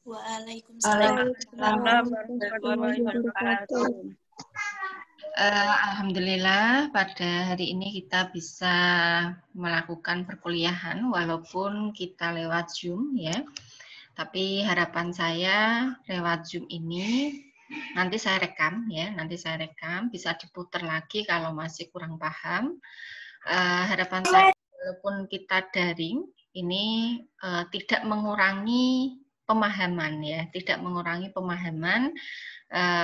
Waalaikumsalam warahmatullahi wabarakatuh. Alhamdulillah pada hari ini kita bisa melakukan perkuliahan walaupun kita lewat Zoom ya. Tapi harapan saya lewat Zoom ini nanti saya rekam ya, bisa diputar lagi kalau masih kurang paham. Harapan saya walaupun kita daring ini tidak mengurangi pemahaman ya,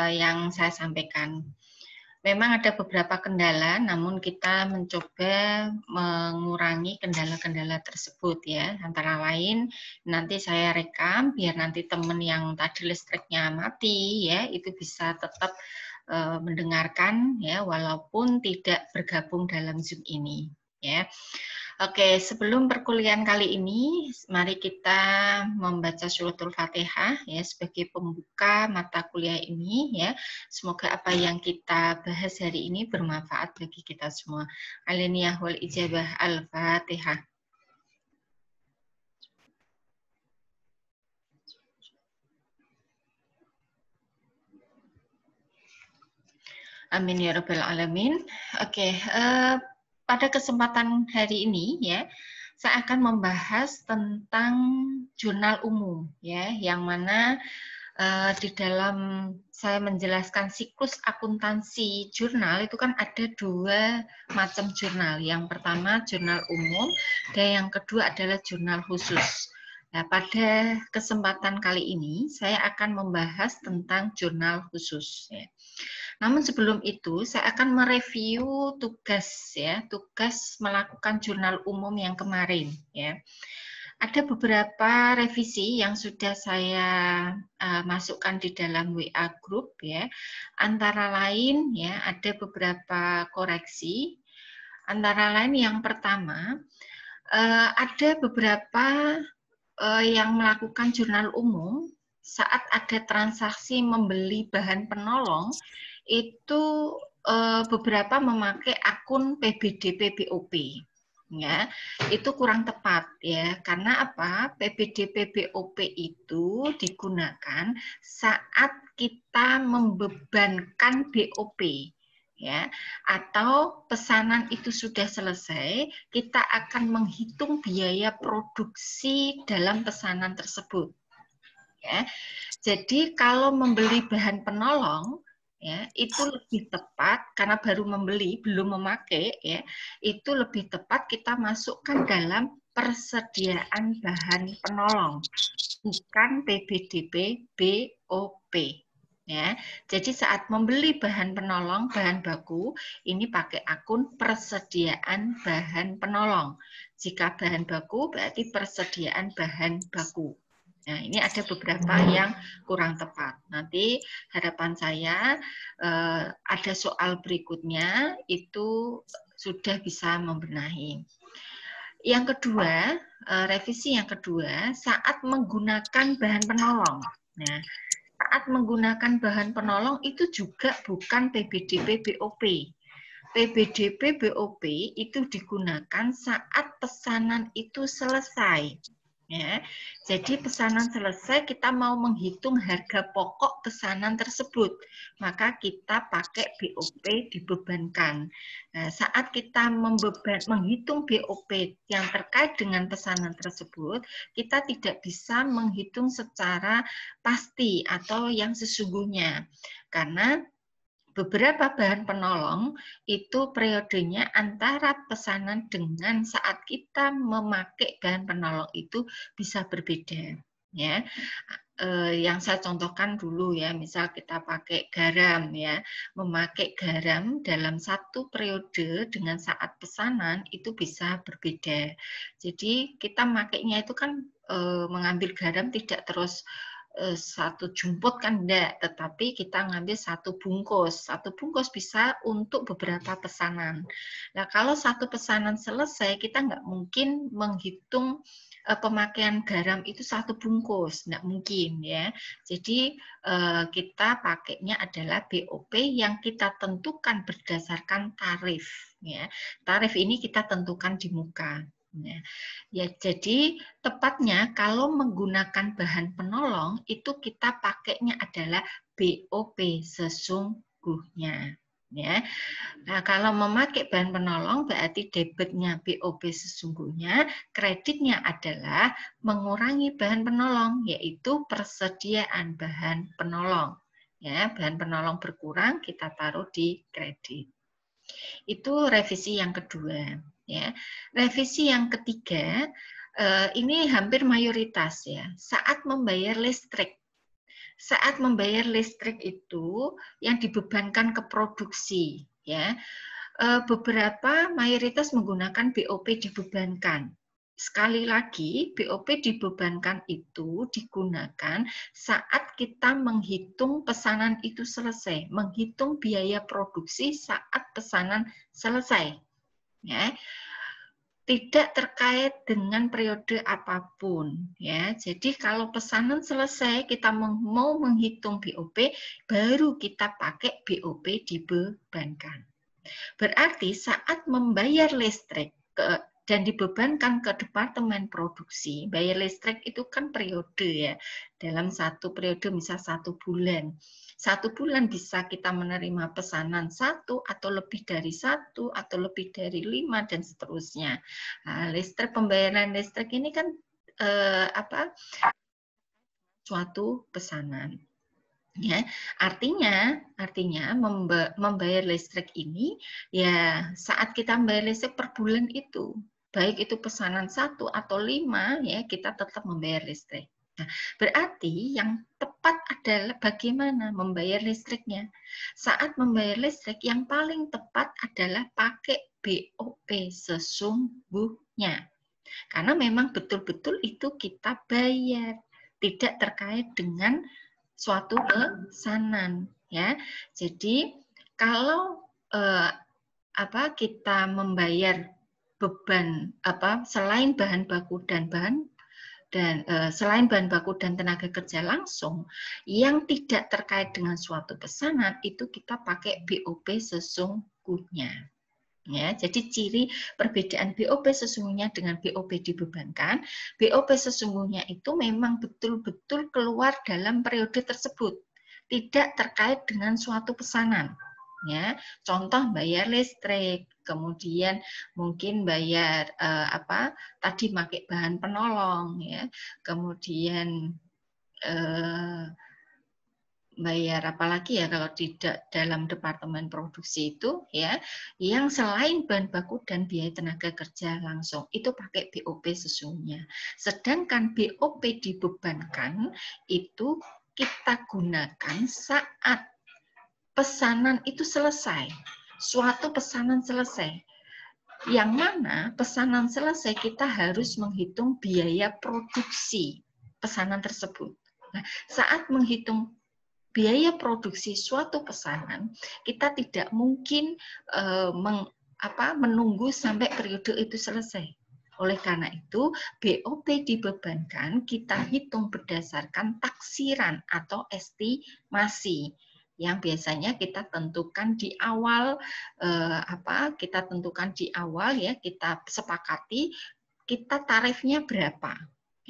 yang saya sampaikan. Memang ada beberapa kendala, namun kita mencoba mengurangi kendala-kendala tersebut ya. Antara lain nanti saya rekam biar nanti teman yang tadi listriknya mati ya itu bisa tetap mendengarkan ya walaupun tidak bergabung dalam Zoom ini ya. Oke, sebelum perkuliahan kali ini, mari kita membaca suratul Fatihah ya sebagai pembuka mata kuliah ini ya. Semoga apa yang kita bahas hari ini bermanfaat bagi kita semua. Aliniyah wal ijabah al-Fatihah. Amin ya rabbal alamin. Oke, pada kesempatan hari ini ya, saya akan membahas tentang jurnal umum ya, yang mana di dalam saya menjelaskan siklus akuntansi jurnal itu kan ada dua macam jurnal. Yang pertama jurnal umum dan yang kedua adalah jurnal khusus. Nah, pada kesempatan kali ini saya akan membahas tentang jurnal khusus ya. Namun sebelum itu saya akan mereview tugas melakukan jurnal umum yang kemarin ya. Ada beberapa revisi yang sudah saya masukkan di dalam WA group ya. Antara lain ya ada beberapa koreksi. Antara lain yang pertama ada beberapa yang melakukan jurnal umum saat ada transaksi membeli bahan penolong itu beberapa memakai akun PBD PBOP ya, itu kurang tepat ya. Karena apa? PBD PBOP itu digunakan saat kita membebankan BOP ya, atau pesanan itu sudah selesai, kita akan menghitung biaya produksi dalam pesanan tersebut ya. Jadi kalau membeli bahan penolong ya itu lebih tepat karena baru membeli belum memakai ya, itu lebih tepat kita masukkan dalam persediaan bahan penolong bukan PBDP BOP ya. Jadi saat membeli bahan penolong bahan baku ini pakai akun persediaan bahan penolong. Jika bahan baku berarti persediaan bahan baku. Nah, ini ada beberapa yang kurang tepat. Nanti harapan saya ada soal berikutnya itu sudah bisa membenahi. Yang kedua, revisi yang kedua, saat menggunakan bahan penolong. Nah, saat menggunakan bahan penolong itu juga bukan PBDP BOP. PBDP BOP itu digunakan saat pesanan itu selesai. Ya, jadi pesanan selesai kita mau menghitung harga pokok pesanan tersebut, maka kita pakai BOP dibebankan. Nah, saat kita menghitung BOP yang terkait dengan pesanan tersebut, kita tidak bisa menghitung secara pasti atau yang sesungguhnya, karena beberapa bahan penolong itu periodenya antara pesanan dengan saat kita memakai bahan penolong itu bisa berbeda ya. Yang saya contohkan dulu ya, misal kita pakai garam ya, memakai garam dalam satu periode dengan saat pesanan itu bisa berbeda. Jadi kita makainya itu kan mengambil garam tidak terus satu jumput kan enggak, tetapi kita ngambil satu bungkus bisa untuk beberapa pesanan. Nah kalau satu pesanan selesai kita nggak mungkin menghitung pemakaian garam itu satu bungkus, nggak mungkin ya. Jadi kita pakainya adalah BOP yang kita tentukan berdasarkan tarif ya. Tarif ini kita tentukan di muka. Ya, jadi tepatnya kalau menggunakan bahan penolong itu kita pakainya adalah BOP sesungguhnya. Ya, nah kalau memakai bahan penolong berarti debitnya BOP sesungguhnya, kreditnya adalah mengurangi bahan penolong, yaitu persediaan bahan penolong. Ya, bahan penolong berkurang kita taruh di kredit. Itu revisi yang kedua. Ya, revisi yang ketiga ini hampir mayoritas ya. Saat membayar listrik. Saat membayar listrik itu yang dibebankan ke produksi, ya. Beberapa mayoritas menggunakan BOP dibebankan. Sekali lagi, BOP dibebankan itu digunakan saat kita menghitung pesanan itu selesai, menghitung biaya produksi saat pesanan selesai. Ya. Tidak terkait dengan periode apapun, ya. Jadi kalau pesanan selesai kita mau menghitung BOP, baru kita pakai BOP dibebankan. Berarti saat membayar listrik dan dibebankan ke departemen produksi, bayar listrik itu kan periode ya, dalam satu periode misal 1 bulan. 1 bulan bisa kita menerima pesanan 1 atau lebih dari 1 atau lebih dari 5 dan seterusnya. Nah, listrik, pembayaran listrik ini kan suatu pesanan. Ya, artinya membayar listrik ini ya saat kita membayar listrik per bulan itu, baik itu pesanan 1 atau 5 ya, kita tetap membayar listrik. Nah, berarti yang tepat adalah bagaimana membayar listriknya. Saat membayar listrik yang paling tepat adalah pakai BOP sesungguhnya. Karena memang betul-betul itu kita bayar, tidak terkait dengan suatu pesanan, ya. Jadi kalau kita membayar beban selain bahan baku dan selain bahan baku dan tenaga kerja langsung yang tidak terkait dengan suatu pesanan, itu kita pakai BOP sesungguhnya. Ya, jadi ciri perbedaan BOP sesungguhnya dengan BOP dibebankan, BOP sesungguhnya itu memang betul-betul keluar dalam periode tersebut, tidak terkait dengan suatu pesanan. Ya, contoh bayar listrik, kemudian mungkin bayar tadi pakai bahan penolong, ya, kemudian bayar apalagi ya kalau tidak dalam departemen produksi itu ya, yang selain bahan baku dan biaya tenaga kerja langsung itu pakai BOP sesungguhnya. Sedangkan BOP dibebankan itu kita gunakan saat pesanan itu selesai, suatu pesanan selesai. Yang mana pesanan selesai kita harus menghitung biaya produksi pesanan tersebut. Nah, saat menghitung biaya produksi suatu pesanan, kita tidak mungkin menunggu sampai periode itu selesai. Oleh karena itu, BOP dibebankan kita hitung berdasarkan taksiran atau estimasi yang biasanya kita tentukan di awal kita sepakati kita tarifnya berapa.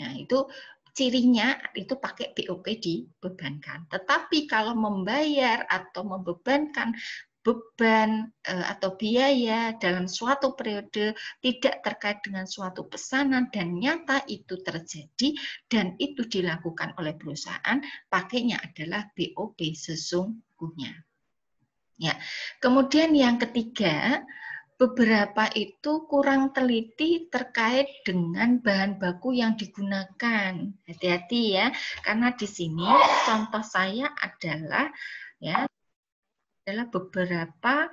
Nah, itu cirinya itu pakai BOP dibebankan. Tetapi kalau membayar atau membebankan beban atau biaya dalam suatu periode tidak terkait dengan suatu pesanan dan nyata itu terjadi dan itu dilakukan oleh perusahaan, pakainya adalah BOP sesungguhnya. Ya. Kemudian yang ketiga, beberapa itu kurang teliti terkait dengan bahan baku yang digunakan. Hati-hati ya, karena di sini contoh saya adalah beberapa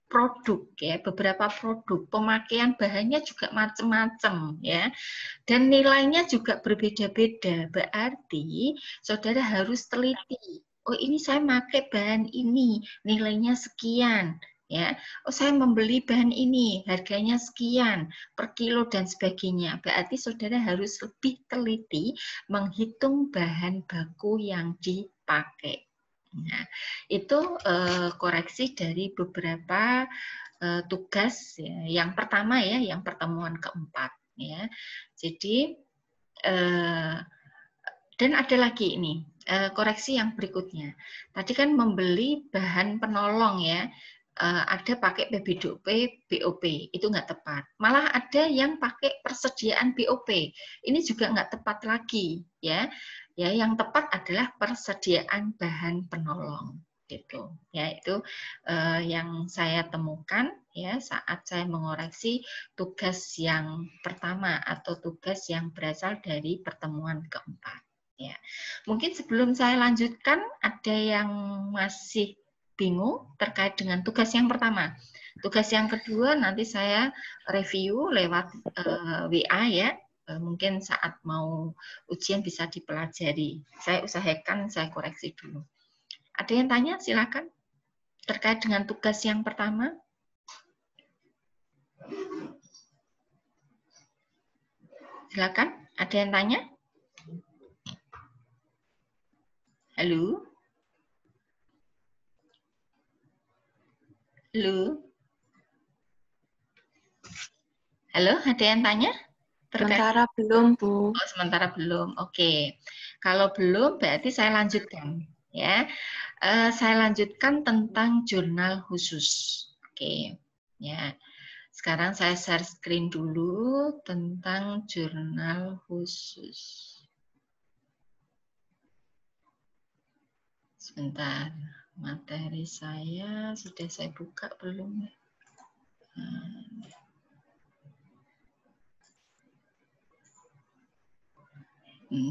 produk ya, beberapa produk pemakaian bahannya juga macam-macam ya, dan nilainya juga berbeda-beda. Berarti saudara harus teliti. Oh, ini saya pakai bahan ini, nilainya sekian. Ya, oh saya membeli bahan ini, harganya sekian per kilo dan sebagainya. Berarti saudara harus lebih teliti menghitung bahan baku yang dipakai. Nah, itu koreksi dari beberapa tugas ya, yang pertama ya, yang pertemuan keempat ya. Jadi dan ada lagi ini koreksi yang berikutnya. Tadi kan membeli bahan penolong ya, ada pakai PBDOP, BOP, itu nggak tepat. Malah ada yang pakai persediaan BOP, ini juga nggak tepat lagi ya. Ya, yang tepat adalah persediaan bahan penolong gitu. Ya, itu yang saya temukan ya saat saya mengoreksi tugas yang pertama atau tugas yang berasal dari pertemuan keempat. Ya, mungkin sebelum saya lanjutkan, ada yang masih bingung terkait dengan tugas yang pertama. Tugas yang kedua nanti saya review lewat WA ya. Mungkin saat mau ujian bisa dipelajari. Saya usahakan saya koreksi dulu. Ada yang tanya? Silakan. Terkait dengan tugas yang pertama. Silakan. Ada yang tanya? Halo? Halo? Halo, ada yang tanya? Sementara belum, Bu. Oh, sementara belum. Oke. Kalau belum, berarti saya lanjutkan. Ya, saya lanjutkan tentang jurnal khusus. Oke. Ya. Sekarang saya share screen dulu tentang jurnal khusus. Sebentar, materi saya sudah saya buka belum?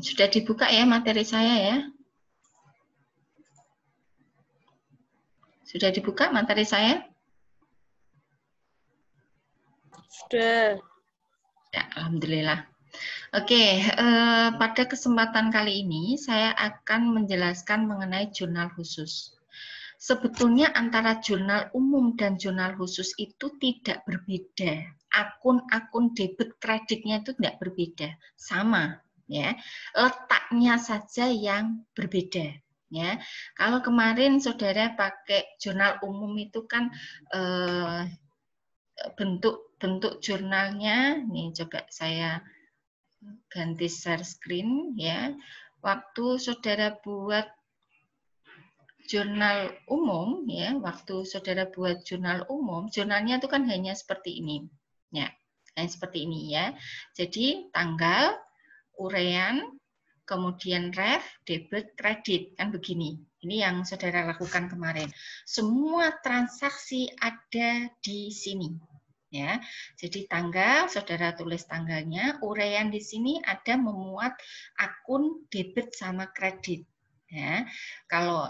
Sudah dibuka ya materi saya ya? Sudah dibuka materi saya? Sudah. Ya, alhamdulillah. Oke, pada kesempatan kali ini saya akan menjelaskan mengenai jurnal khusus. Sebetulnya antara jurnal umum dan jurnal khusus itu tidak berbeda. Akun-akun debit kreditnya itu tidak berbeda, sama ya. Letaknya saja yang berbeda ya. Kalau kemarin saudara pakai jurnal umum itu kan bentuk jurnalnya, nih coba saya ganti share screen ya. Waktu saudara buat jurnal umum ya, waktu saudara buat jurnal umum, jurnalnya itu kan hanya seperti ini. Ya, hanya seperti ini ya. Jadi tanggal, urean, kemudian ref, debit, kredit, kan begini. Ini yang saudara lakukan kemarin. Semua transaksi ada di sini. Ya, jadi tanggal, saudara tulis tanggalnya, urean di sini ada memuat akun debit sama kredit. Ya, kalau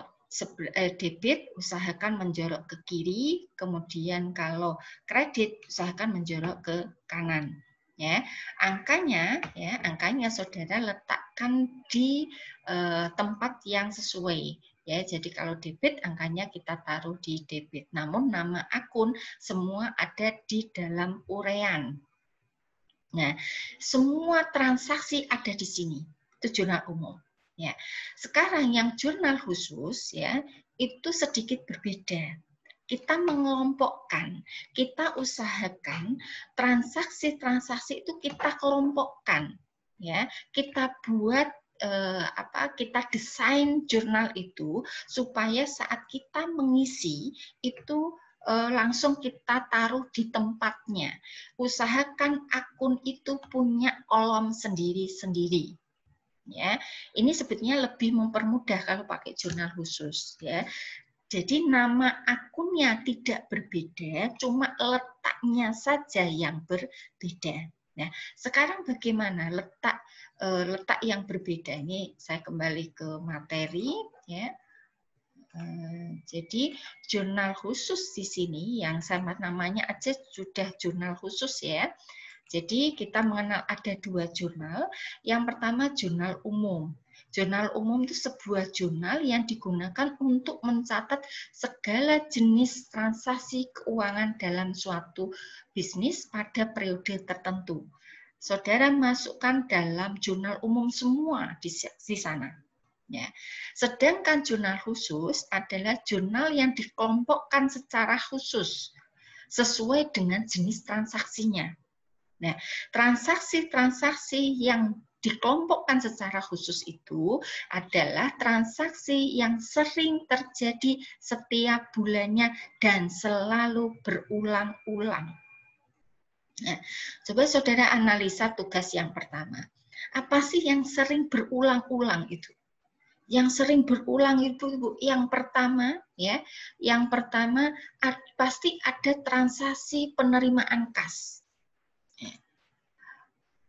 debit usahakan menjorok ke kiri, kemudian kalau kredit usahakan menjorok ke kanan. Ya, angkanya saudara letakkan di tempat yang sesuai. Ya, jadi kalau debit angkanya kita taruh di debit. Namun nama akun semua ada di dalam urean. Nah, semua transaksi ada di sini. Itu jurnal umum. Ya, sekarang yang jurnal khusus ya itu sedikit berbeda. Kita mengelompokkan, kita usahakan transaksi-transaksi itu kita kelompokkan, ya. Kita buat kita desain jurnal itu supaya saat kita mengisi itu langsung kita taruh di tempatnya. Usahakan akun itu punya kolom sendiri-sendiri. Ya, ini sebetulnya lebih mempermudah kalau pakai jurnal khusus. Ya, jadi nama akunnya tidak berbeda, cuma letaknya saja yang berbeda. Nah, sekarang bagaimana letak yang berbeda? Ini saya kembali ke materi, ya. Jadi jurnal khusus di sini yang sama namanya aja sudah jurnal khusus ya. Jadi kita mengenal ada dua jurnal. Yang pertama jurnal umum. Jurnal umum itu sebuah jurnal yang digunakan untuk mencatat segala jenis transaksi keuangan dalam suatu bisnis pada periode tertentu. Saudara masukkan dalam jurnal umum semua di sana. Ya. Sedangkan jurnal khusus adalah jurnal yang dikelompokkan secara khusus. sesuai dengan jenis transaksinya. Nah, transaksi-transaksi yang dikelompokkan secara khusus itu adalah transaksi yang sering terjadi setiap bulannya dan selalu berulang-ulang. Nah, coba saudara analisa tugas yang pertama. Apa sih yang sering berulang-ulang itu? Yang sering berulang itu, Ibu, yang pertama ya, yang pertama pasti ada transaksi penerimaan kas.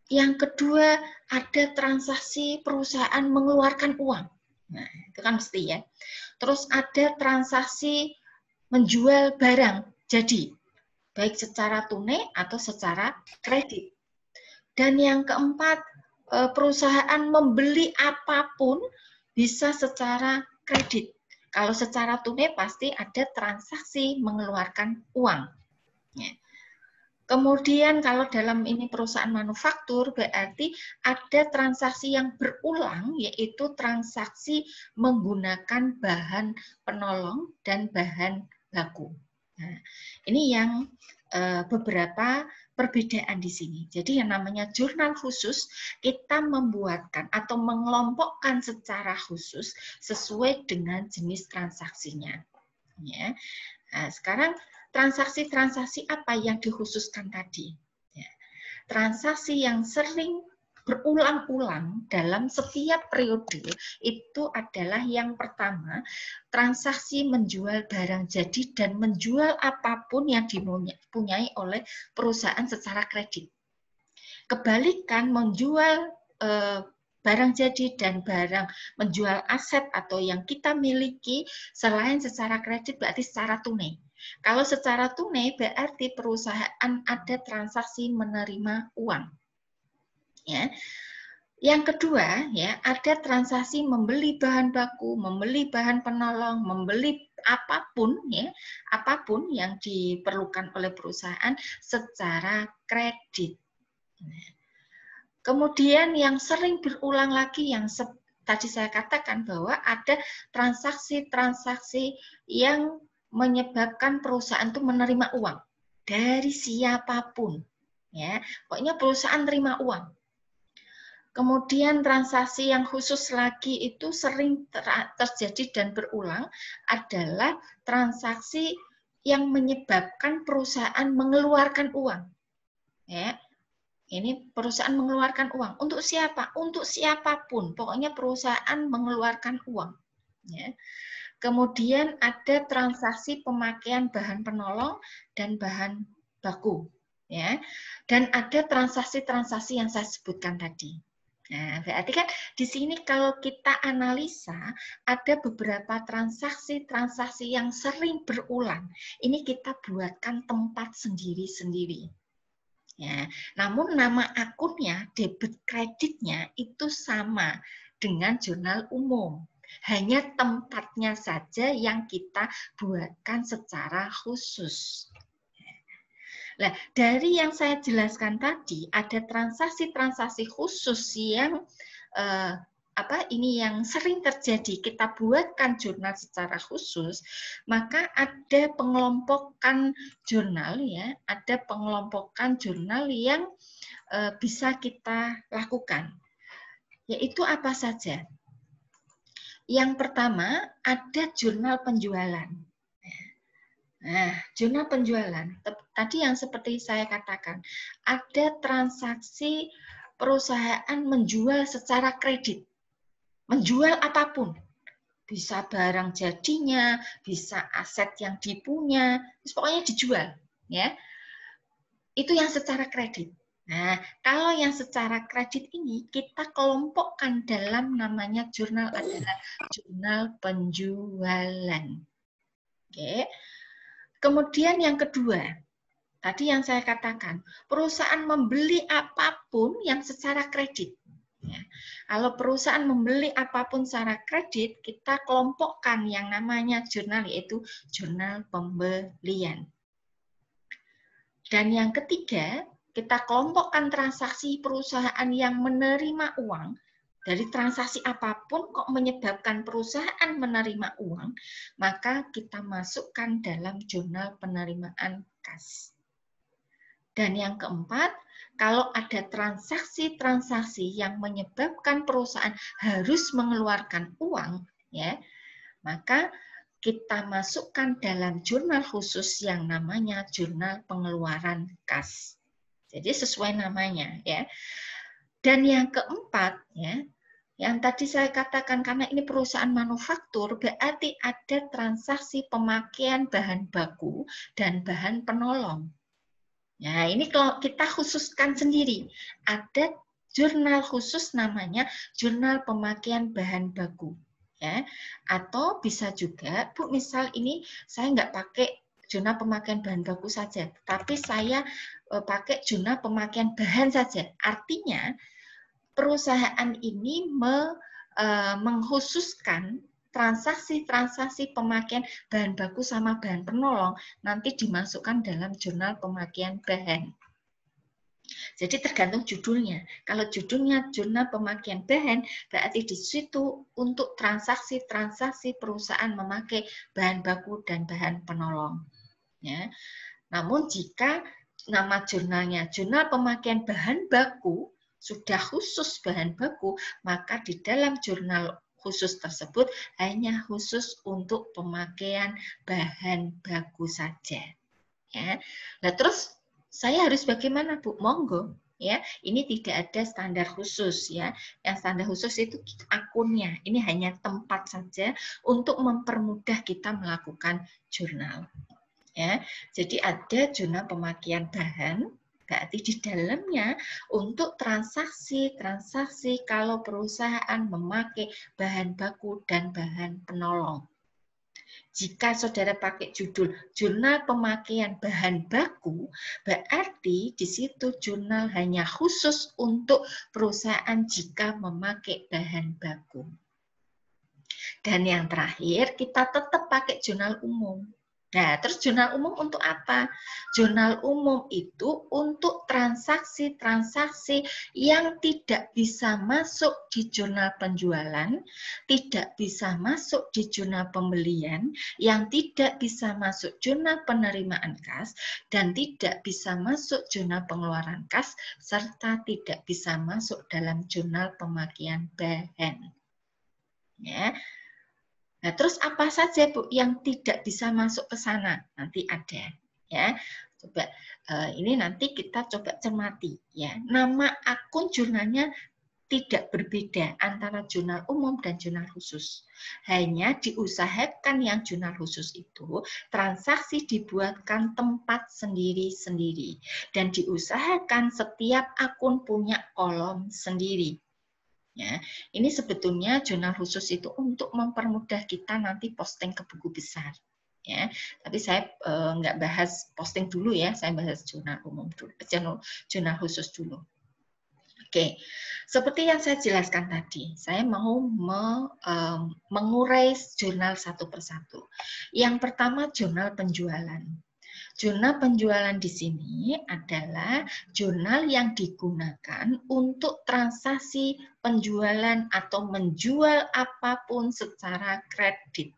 Yang kedua, ada transaksi perusahaan mengeluarkan uang. Nah, itu kan mesti ya. Terus ada transaksi menjual barang jadi, baik secara tunai atau secara kredit. Dan yang keempat, perusahaan membeli apapun bisa secara kredit. Kalau secara tunai pasti ada transaksi mengeluarkan uang. Kemudian kalau dalam ini perusahaan manufaktur berarti ada transaksi yang berulang, yaitu transaksi menggunakan bahan penolong dan bahan baku. Nah, ini yang beberapa perbedaan di sini. Jadi yang namanya jurnal khusus, kita membuatkan atau mengelompokkan secara khusus sesuai dengan jenis transaksinya. Ya. Nah, sekarang transaksi-transaksi apa yang dikhususkan tadi? Ya. Transaksi yang sering berulang-ulang dalam setiap periode itu adalah yang pertama, transaksi menjual barang jadi dan menjual apapun yang dipunyai oleh perusahaan secara kredit. Kebalikan, menjual barang jadi dan barang menjual aset atau yang kita miliki selain secara kredit berarti secara tunai. Kalau secara tunai berarti perusahaan ada transaksi menerima uang. Ya. Yang kedua, ya, ada transaksi membeli bahan baku, membeli bahan penolong, membeli apapun, ya, apapun yang diperlukan oleh perusahaan secara kredit. Kemudian yang sering berulang lagi yang tadi saya katakan bahwa ada transaksi-transaksi yang menyebabkan perusahaan itu menerima uang dari siapapun, ya, pokoknya perusahaan terima uang. Kemudian transaksi yang khusus lagi itu sering terjadi dan berulang adalah transaksi yang menyebabkan perusahaan mengeluarkan uang, ya. Ini perusahaan mengeluarkan uang untuk siapa? Untuk siapapun, pokoknya perusahaan mengeluarkan uang, ya. Kemudian ada transaksi pemakaian bahan penolong dan bahan baku, ya. Dan ada transaksi-transaksi yang saya sebutkan tadi. Nah, berarti kan di sini kalau kita analisa ada beberapa transaksi-transaksi yang sering berulang. Ini kita buatkan tempat sendiri-sendiri. Ya, namun nama akunnya, debit kreditnya itu sama dengan jurnal umum. Hanya tempatnya saja yang kita buatkan secara khusus. Nah, dari yang saya jelaskan tadi, ada transaksi-transaksi khusus yang ini yang sering terjadi, kita buatkan jurnal secara khusus, maka ada pengelompokan jurnal, ya, ada pengelompokan jurnal yang bisa kita lakukan. Yaitu apa saja? Yang pertama, ada jurnal penjualan. Nah, jurnal penjualan, tadi yang seperti saya katakan, ada transaksi perusahaan menjual secara kredit. Menjual apapun. Bisa barang jadinya, bisa aset yang dipunya, pokoknya dijual. Ya. Itu yang secara kredit. Nah, kalau yang secara kredit ini kita kelompokkan dalam namanya jurnal adalah jurnal penjualan. Oke. Kemudian yang kedua, tadi yang saya katakan, perusahaan membeli apapun yang secara kredit. Ya. Kalau perusahaan membeli apapun secara kredit, kita kelompokkan yang namanya jurnal, yaitu jurnal pembelian. Dan yang ketiga, kita kelompokkan transaksi perusahaan yang menerima uang. Dari transaksi apapun kok menyebabkan perusahaan menerima uang, maka kita masukkan dalam jurnal penerimaan kas. Dan yang keempat, kalau ada transaksi-transaksi yang menyebabkan perusahaan harus mengeluarkan uang, ya, maka kita masukkan dalam jurnal khusus yang namanya jurnal pengeluaran kas. Jadi sesuai namanya, ya. Dan yang keempat, ya, yang tadi saya katakan karena ini perusahaan manufaktur, berarti ada transaksi pemakaian bahan baku dan bahan penolong. Nah, ini kalau kita khususkan sendiri, ada jurnal khusus namanya jurnal pemakaian bahan baku, ya. Atau bisa juga, Bu, misal ini saya nggak pakai jurnal pemakaian bahan baku saja, tapi saya pakai jurnal pemakaian bahan saja. Artinya perusahaan ini mengkhususkan transaksi-transaksi pemakaian bahan baku sama bahan penolong nanti dimasukkan dalam jurnal pemakaian bahan. Jadi tergantung judulnya. Kalau judulnya jurnal pemakaian bahan, berarti di situ untuk transaksi-transaksi perusahaan memakai bahan baku dan bahan penolong. Ya. Namun jika nama jurnalnya jurnal pemakaian bahan baku, sudah khusus bahan baku, maka di dalam jurnal khusus tersebut hanya khusus untuk pemakaian bahan baku saja. Ya. Nah, terus saya harus bagaimana, Bu? Monggo, ya. Ini tidak ada standar khusus, ya. Yang standar khusus itu akunnya. Ini hanya tempat saja untuk mempermudah kita melakukan jurnal. Ya. Jadi ada jurnal pemakaian bahan, berarti di dalamnya untuk transaksi-transaksi kalau perusahaan memakai bahan baku dan bahan penolong. Jika saudara pakai judul jurnal pemakaian bahan baku, berarti di situ jurnal hanya khusus untuk perusahaan jika memakai bahan baku. Dan yang terakhir, kita tetap pakai jurnal umum. Nah, terus jurnal umum untuk apa? Jurnal umum itu untuk transaksi-transaksi yang tidak bisa masuk di jurnal penjualan, tidak bisa masuk di jurnal pembelian, yang tidak bisa masuk jurnal penerimaan kas, dan tidak bisa masuk jurnal pengeluaran kas, serta tidak bisa masuk dalam jurnal pemakaian bahan. Ya. Nah, terus apa saja, Bu, yang tidak bisa masuk ke sana? Nanti ada, ya. Coba ini nanti kita coba cermati, ya. Nama akun jurnalnya tidak berbeda antara jurnal umum dan jurnal khusus. Hanya diusahakan yang jurnal khusus itu transaksi dibuatkan tempat sendiri-sendiri dan diusahakan setiap akun punya kolom sendiri. Ya, ini sebetulnya jurnal khusus itu untuk mempermudah kita nanti posting ke buku besar. Ya, tapi saya nggak bahas posting dulu ya, saya bahas jurnal umum dulu, jurnal khusus dulu. Oke, seperti yang saya jelaskan tadi, saya mau mengurai jurnal satu persatu. Yang pertama jurnal penjualan. Jurnal penjualan di sini adalah jurnal yang digunakan untuk transaksi penjualan atau menjual apapun secara kredit.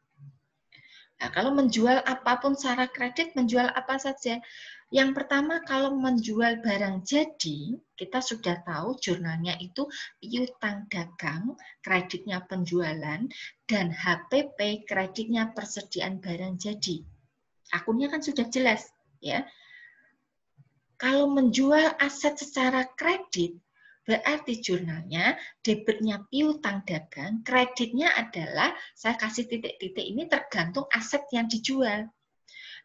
Nah, kalau menjual apapun secara kredit, menjual apa saja? Yang pertama, kalau menjual barang jadi, kita sudah tahu jurnalnya itu piutang dagang, kreditnya penjualan, dan HPP, kreditnya persediaan barang jadi. Akunnya kan sudah jelas, ya. Kalau menjual aset secara kredit, berarti jurnalnya debitnya piutang dagang, kreditnya adalah, saya kasih titik-titik ini tergantung aset yang dijual.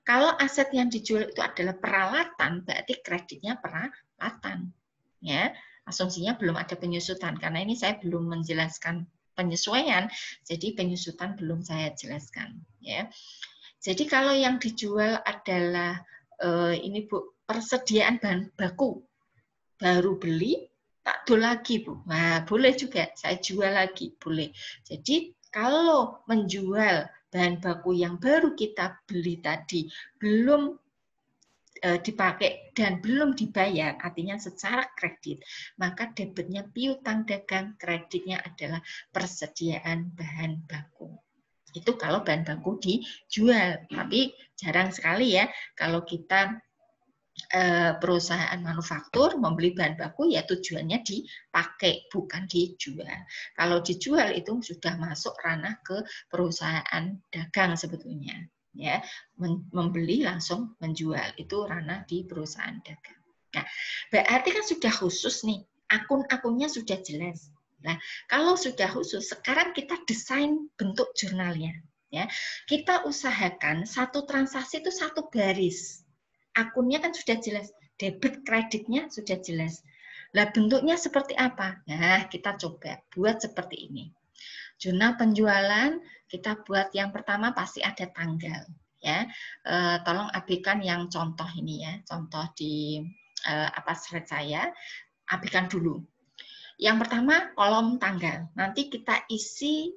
Kalau aset yang dijual itu adalah peralatan, berarti kreditnya peralatan. Ya, asumsinya belum ada penyusutan, karena ini saya belum menjelaskan penyesuaian, jadi penyusutan belum saya jelaskan. Ya. Jadi kalau yang dijual adalah ini, Bu, persediaan bahan baku, baru beli tak jual lagi, Bu. Nah, boleh juga saya jual lagi, boleh. Jadi kalau menjual bahan baku yang baru kita beli tadi belum dipakai dan belum dibayar, artinya secara kredit, maka debitnya piutang dagang, kreditnya adalah persediaan bahan baku. Itu kalau bahan baku dijual, tapi jarang sekali ya kalau kita perusahaan manufaktur membeli bahan baku, ya tujuannya dipakai, bukan dijual. Kalau dijual itu sudah masuk ranah ke perusahaan dagang sebetulnya. Ya, membeli langsung menjual itu ranah di perusahaan dagang. Nah, berarti kan sudah khusus nih, akun-akunnya sudah jelas. Nah, kalau sudah khusus, sekarang kita desain bentuk jurnalnya. Ya, kita usahakan satu transaksi itu satu baris. Akunnya kan sudah jelas, debit kreditnya sudah jelas. Lah bentuknya seperti apa? Nah, kita coba buat seperti ini. Jurnal penjualan kita buat yang pertama pasti ada tanggal, ya. Tolong abaikan yang contoh ini ya, contoh di slide saya, abaikan dulu. Yang pertama kolom tanggal. Nanti kita isi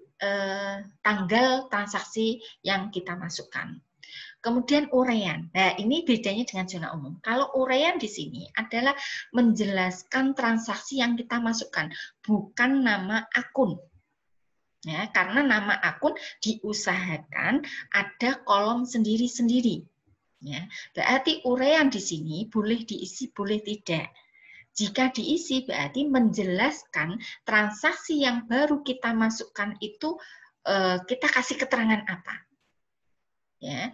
tanggal transaksi yang kita masukkan. Kemudian uraian. Nah, ini bedanya dengan zona umum. Kalau uraian di sini adalah menjelaskan transaksi yang kita masukkan, bukan nama akun. Ya, karena nama akun diusahakan ada kolom sendiri-sendiri. Ya, berarti uraian di sini boleh diisi, boleh tidak. Jika diisi berarti menjelaskan transaksi yang baru kita masukkan itu kita kasih keterangan apa. Ya.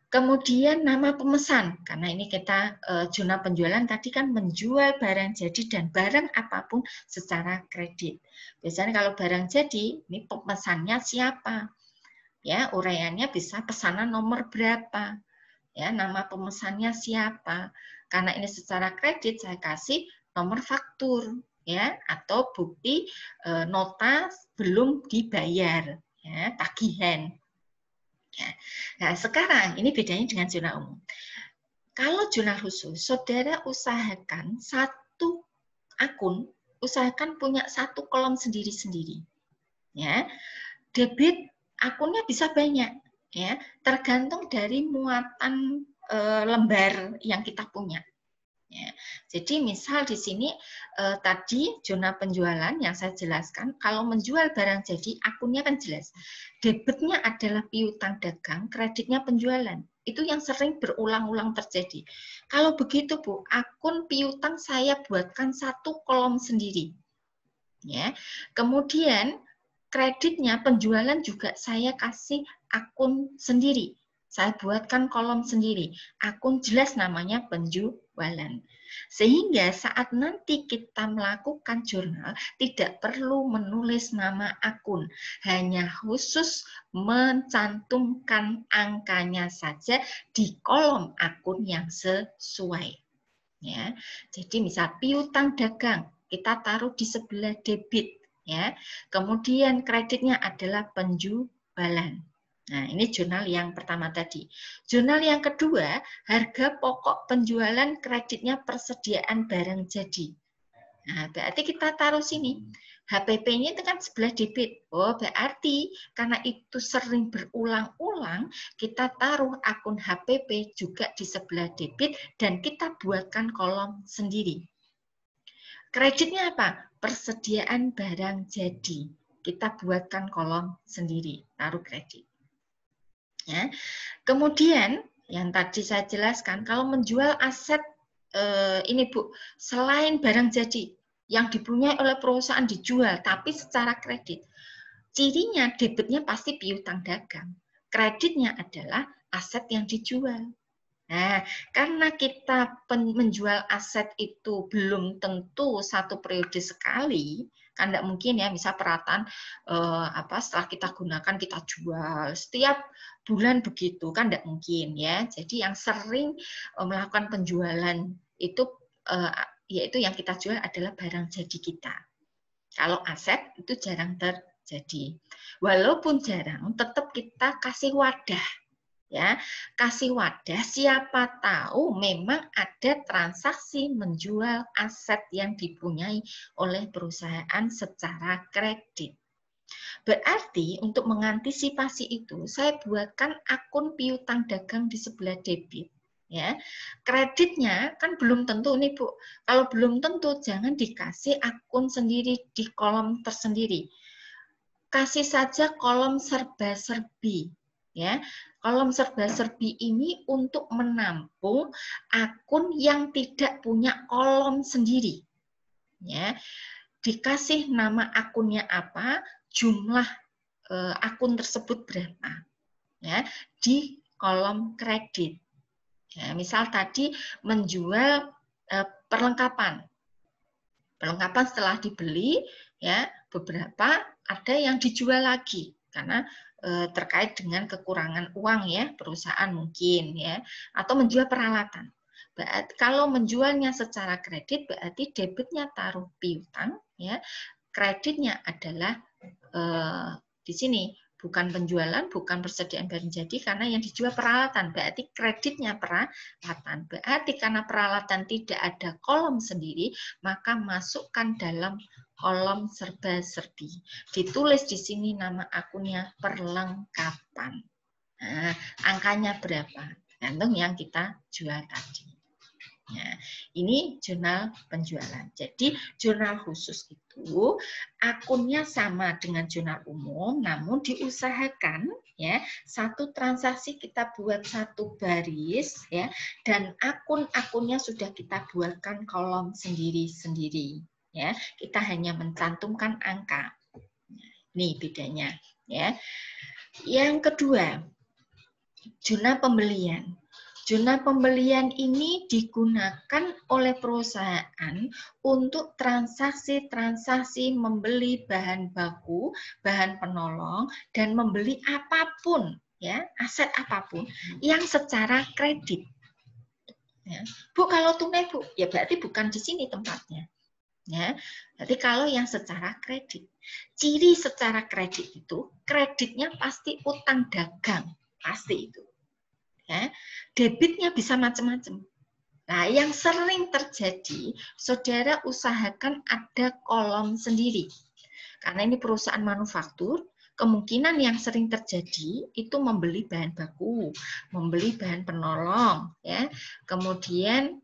Kemudian nama pemesan, karena ini kita zona penjualan tadi kan menjual barang jadi dan barang apapun secara kredit. Biasanya kalau barang jadi, ini pemesannya siapa? Ya, uraiannya bisa pesanan nomor berapa? Ya, nama pemesannya siapa? Karena ini secara kredit saya kasih nomor faktur, ya, atau bukti nota belum dibayar, ya, tagihan. Nah, sekarang ini bedanya dengan zona umum. Kalau zona khusus, saudara usahakan satu akun, usahakan punya satu kolom sendiri-sendiri. Ya, debit akunnya bisa banyak, ya, tergantung dari muatan lembar yang kita punya. Ya. Jadi misal di sini tadi zona penjualan yang saya jelaskan, kalau menjual barang jadi akunnya kan jelas. Debitnya adalah piutang dagang, kreditnya penjualan. Itu yang sering berulang-ulang terjadi. Kalau begitu Bu, akun piutang saya buatkan satu kolom sendiri. Ya. Kemudian kreditnya penjualan juga saya kasih akun sendiri. Saya buatkan kolom sendiri. Akun jelas namanya penjualan. Sehingga saat nanti kita melakukan jurnal, tidak perlu menulis nama akun. Hanya khusus mencantumkan angkanya saja di kolom akun yang sesuai. Ya, jadi misal piutang dagang, kita taruh di sebelah debit. Ya, kemudian kreditnya adalah penjualan. Nah, ini jurnal yang pertama tadi. Jurnal yang kedua, harga pokok penjualan, kreditnya persediaan barang jadi. Nah, berarti kita taruh sini. HPP-nya itu kan sebelah debit. Oh, berarti karena itu sering berulang-ulang, kita taruh akun HPP juga di sebelah debit dan kita buatkan kolom sendiri. Kreditnya apa? Persediaan barang jadi. Kita buatkan kolom sendiri, taruh kredit. Ya. Kemudian yang tadi saya jelaskan, kalau menjual aset ini Bu, selain barang jadi yang dipunyai oleh perusahaan dijual, tapi secara kredit, cirinya debitnya pasti piutang dagang, kreditnya adalah aset yang dijual. Nah, karena kita menjual aset itu belum tentu satu periode sekali, kan tidak mungkin ya, misal perataan setelah kita gunakan kita jual setiap bulan begitu, kan tidak mungkin ya. Jadi yang sering melakukan penjualan itu yaitu yang kita jual adalah barang jadi kita. Kalau aset itu jarang terjadi. Walaupun jarang, tetap kita kasih wadah. Ya, kasih wadah, siapa tahu memang ada transaksi menjual aset yang dipunyai oleh perusahaan secara kredit. Berarti untuk mengantisipasi itu, saya buatkan akun piutang dagang di sebelah debit. Ya, kreditnya kan belum tentu nih Bu. Kalau belum tentu, jangan dikasih akun sendiri di kolom tersendiri. Kasih saja kolom serba-serbi. Ya, kolom serba-serbi ini untuk menampung akun yang tidak punya kolom sendiri. Ya, dikasih nama akunnya apa, jumlah akun tersebut berapa. Ya, di kolom kredit. Ya, misal tadi menjual perlengkapan. Perlengkapan setelah dibeli, ya beberapa ada yang dijual lagi karena terkait dengan kekurangan uang ya perusahaan mungkin ya, atau menjual peralatan. Berarti kalau menjualnya secara kredit berarti debitnya taruh piutang ya, kreditnya adalah di sini bukan penjualan, bukan persediaan barang jadi karena yang dijual peralatan, berarti kreditnya peralatan. Berarti karena peralatan tidak ada kolom sendiri, maka masukkan dalam kolom serba-serbi. Ditulis di sini nama akunnya perlengkapan. Nah, angkanya berapa? Tergantung yang kita jual tadi. Nah, ini jurnal penjualan. Jadi jurnal khusus itu akunnya sama dengan jurnal umum, namun diusahakan ya satu transaksi kita buat satu baris ya, dan akun-akunnya sudah kita buatkan kolom sendiri-sendiri ya. Kita hanya mencantumkan angka. Nih bedanya ya. Yang kedua, jurnal pembelian. Jurnal pembelian ini digunakan oleh perusahaan untuk transaksi-transaksi membeli bahan baku, bahan penolong, dan membeli apapun, ya aset apapun yang secara kredit. Ya. Bu, kalau tunai Bu, ya berarti bukan di sini tempatnya. Ya, berarti kalau yang secara kredit. Ciri secara kredit itu, kreditnya pasti utang dagang, pasti itu. Ya, debitnya bisa macam-macam. Nah, yang sering terjadi, saudara usahakan ada kolom sendiri. Karena ini perusahaan manufaktur, kemungkinan yang sering terjadi itu membeli bahan baku, membeli bahan penolong, ya. Kemudian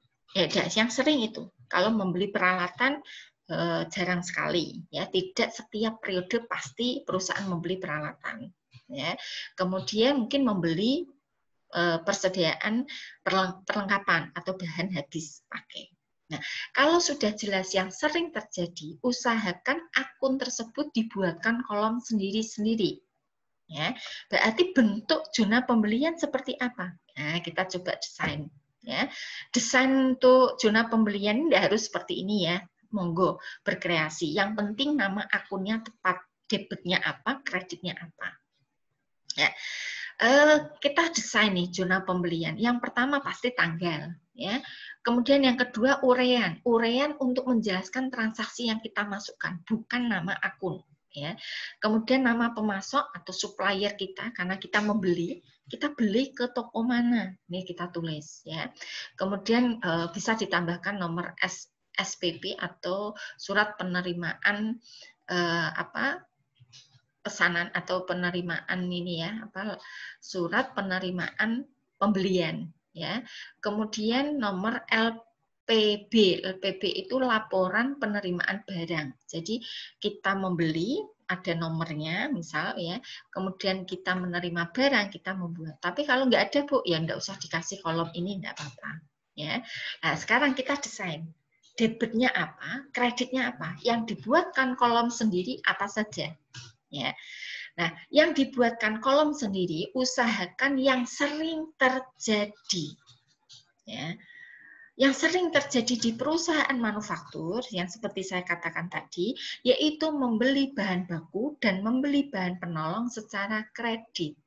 yang sering itu. Kalau membeli peralatan jarang sekali, ya. Tidak setiap periode pasti perusahaan membeli peralatan, ya. Kemudian mungkin membeli persediaan perlengkapan atau bahan habis pakai. Nah, kalau sudah jelas yang sering terjadi, usahakan akun tersebut dibuatkan kolom sendiri-sendiri. Ya, berarti bentuk jurnal pembelian seperti apa? Nah, kita coba desain. Ya, desain untuk jurnal pembelian tidak harus seperti ini ya. Monggo berkreasi. Yang penting nama akunnya tepat, debitnya apa, kreditnya apa. Ya. Kita desain nih jurnal pembelian. Yang pertama pasti tanggal, ya. Kemudian yang kedua urean. Urean untuk menjelaskan transaksi yang kita masukkan, bukan nama akun, ya. Kemudian nama pemasok atau supplier kita karena kita membeli, kita beli ke toko mana? Nih kita tulis, ya. Kemudian bisa ditambahkan nomor SPP atau surat penerimaan pesanan atau penerimaan ini ya, surat penerimaan pembelian ya. Kemudian nomor LPB. LPB itu laporan penerimaan barang. Jadi kita membeli ada nomornya misal ya. Kemudian kita menerima barang, kita membuat. Tapi kalau nggak ada Bu, ya nggak usah dikasih kolom ini, nggak apa-apa ya. Nah, sekarang kita desain. Debitnya apa, kreditnya apa. Yang dibuatkan kolom sendiri apa saja. Ya. Nah, yang dibuatkan kolom sendiri usahakan yang sering terjadi. Ya. Yang sering terjadi di perusahaan manufaktur yang seperti saya katakan tadi, yaitu membeli bahan baku dan membeli bahan penolong secara kredit.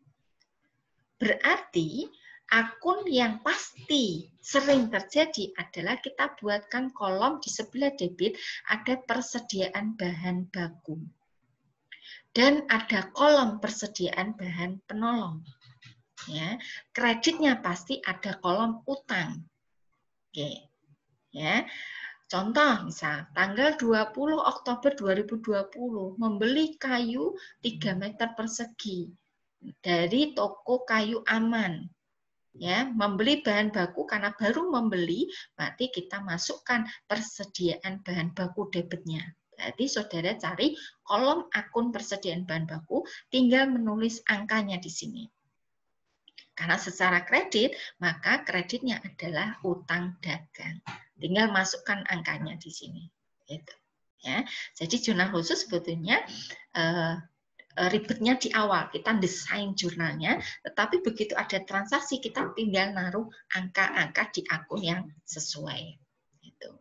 Berarti akun yang pasti sering terjadi adalah kita buatkan kolom di sebelah debit ada persediaan bahan baku. Dan ada kolom persediaan bahan penolong. Ya, kreditnya pasti ada kolom utang. Oke. Ya. Contoh misal tanggal 20 Oktober 2020 membeli kayu 3 meter persegi dari toko kayu aman. Ya, membeli bahan baku karena baru membeli, berarti kita masukkan persediaan bahan baku debitnya. Berarti saudara cari kolom akun persediaan bahan baku, tinggal menulis angkanya di sini. Karena secara kredit, maka kreditnya adalah utang dagang. Tinggal masukkan angkanya di sini. Gitu. Ya. Jadi jurnal khusus sebetulnya ribetnya di awal. Kita desain jurnalnya, tetapi begitu ada transaksi, kita tinggal naruh angka-angka di akun yang sesuai. Gitu.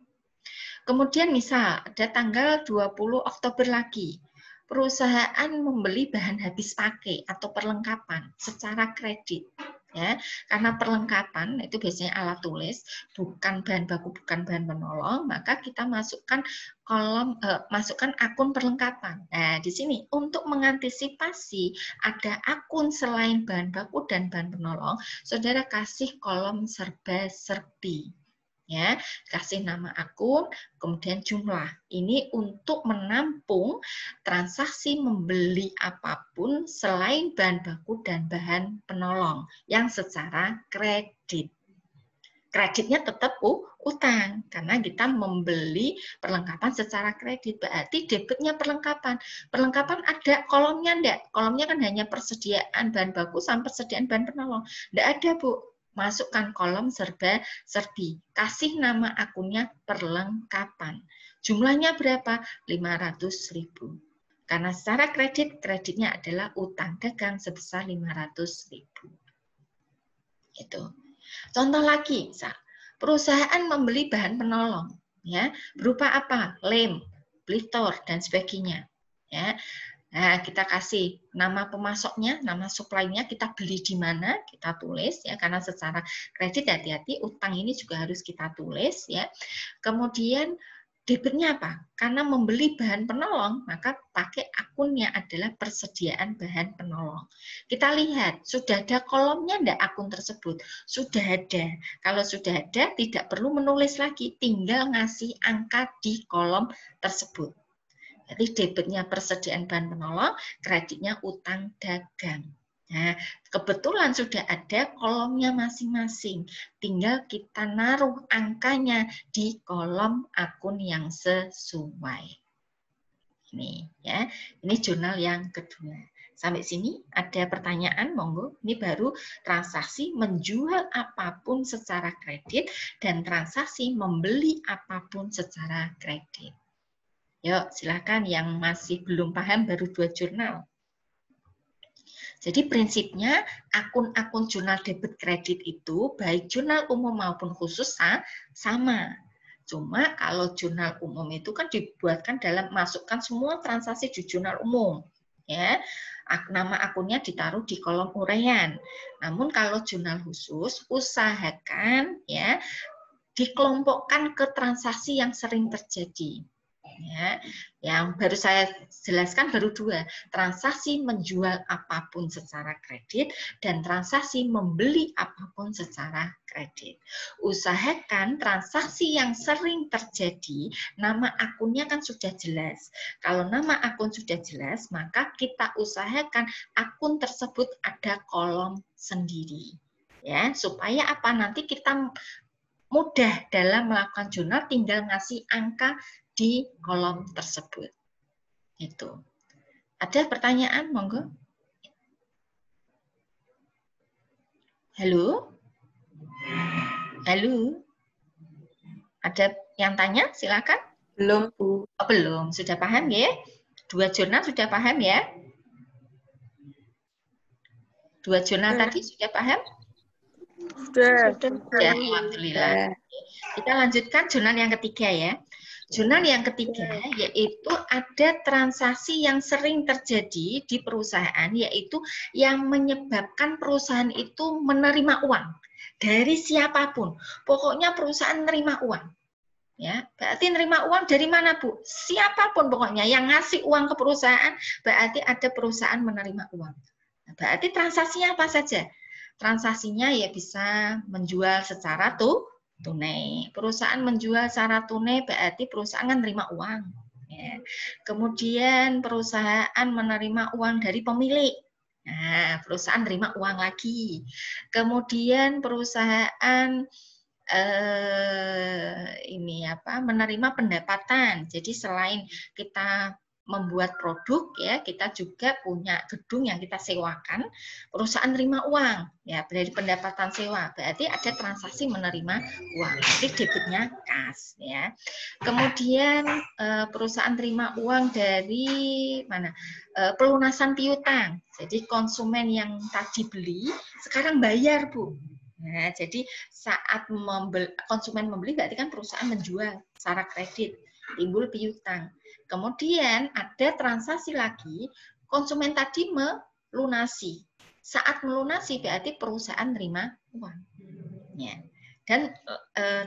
Kemudian misal ada tanggal 20 Oktober lagi. Perusahaan membeli bahan habis pakai atau perlengkapan secara kredit, ya, karena perlengkapan itu biasanya alat tulis, bukan bahan baku, bukan bahan penolong, maka kita masukkan kolom masukkan akun perlengkapan. Nah, di sini untuk mengantisipasi ada akun selain bahan baku dan bahan penolong, saudara kasih kolom serba-serbi. Ya, kasih nama akun, kemudian jumlah. Ini untuk menampung transaksi membeli apapun selain bahan baku dan bahan penolong yang secara kredit. Kreditnya tetap utang, karena kita membeli perlengkapan secara kredit. Berarti debitnya perlengkapan. Perlengkapan ada kolomnya enggak? Kolomnya kan hanya persediaan bahan baku sama persediaan bahan penolong. Enggak ada, Bu. Masukkan kolom serba-serbi. Kasih nama akunnya perlengkapan. Jumlahnya berapa? 500.000. Karena secara kreditnya adalah utang dagang sebesar 500.000. Itu. Contoh lagi, perusahaan membeli bahan penolong, ya, berupa apa? Lem, blister, dan sebagainya. Ya. Nah, kita kasih nama pemasoknya, nama supply-nya, kita beli di mana, kita tulis ya, karena secara kredit hati-hati, utang ini juga harus kita tulis ya. Kemudian debitnya apa? Karena membeli bahan penolong, maka pakai akunnya adalah persediaan bahan penolong. Kita lihat, sudah ada kolomnya enggak akun tersebut? Sudah ada. Kalau sudah ada, tidak perlu menulis lagi, tinggal ngasih angka di kolom tersebut. Jadi debitnya persediaan bahan penolong, kreditnya utang dagang. Nah, kebetulan sudah ada kolomnya masing-masing. Tinggal kita naruh angkanya di kolom akun yang sesuai. Ini ya, ini jurnal yang kedua. Sampai sini ada pertanyaan, monggo. Ini baru transaksi menjual apapun secara kredit dan transaksi membeli apapun secara kredit. Yuk, silakan yang masih belum paham baru 2 jurnal. Jadi prinsipnya akun-akun jurnal debit kredit itu baik jurnal umum maupun khusus sama. Cuma kalau jurnal umum itu kan dibuatkan dalam masukkan semua transaksi di jurnal umum. Ya, nama akunnya ditaruh di kolom uraian. Namun kalau jurnal khusus usahakan ya dikelompokkan ke transaksi yang sering terjadi. Ya, yang baru saya jelaskan baru 2, transaksi menjual apapun secara kredit dan transaksi membeli apapun secara kredit. Usahakan transaksi yang sering terjadi, nama akunnya kan sudah jelas. Kalau nama akun sudah jelas, maka kita usahakan akun tersebut ada kolom sendiri. Ya, supaya apa? Nanti kita mudah dalam melakukan jurnal, tinggal ngasih angka di kolom tersebut. Itu. Ada pertanyaan, monggo? Halo? Halo? Ada yang tanya? Silakan. Belum, Bu. Oh, belum. Sudah paham ya? 2 jurnal sudah paham ya? 2 jurnal tadi sudah paham? Sudah. Ya, alhamdulillah. Kita lanjutkan jurnal yang ketiga ya. Jurnal yang ketiga yaitu ada transaksi yang sering terjadi di perusahaan, yaitu yang menyebabkan perusahaan itu menerima uang dari siapapun. Pokoknya perusahaan menerima uang. Ya, berarti menerima uang dari mana, Bu? Siapapun pokoknya yang ngasih uang ke perusahaan, berarti ada perusahaan menerima uang. Nah, berarti transaksinya apa saja? Transaksinya ya bisa menjual secara tunai. Perusahaan menjual secara tunai berarti perusahaan kan menerima uang. Ya. Kemudian perusahaan menerima uang dari pemilik. Nah, perusahaan menerima uang lagi. Kemudian perusahaan menerima pendapatan. Jadi selain kita membuat produk, ya, kita juga punya gedung yang kita sewakan, perusahaan terima uang, ya, dari pendapatan sewa, berarti ada transaksi menerima uang, jadi debitnya kas, ya. Kemudian perusahaan terima uang dari mana? Pelunasan piutang, jadi konsumen yang tadi beli sekarang bayar, Bu. Nah, jadi saat konsumen membeli berarti kan perusahaan menjual secara kredit, timbul piutang. Kemudian ada transaksi lagi, konsumen tadi melunasi. Saat melunasi berarti perusahaan terima uang. Ya. Dan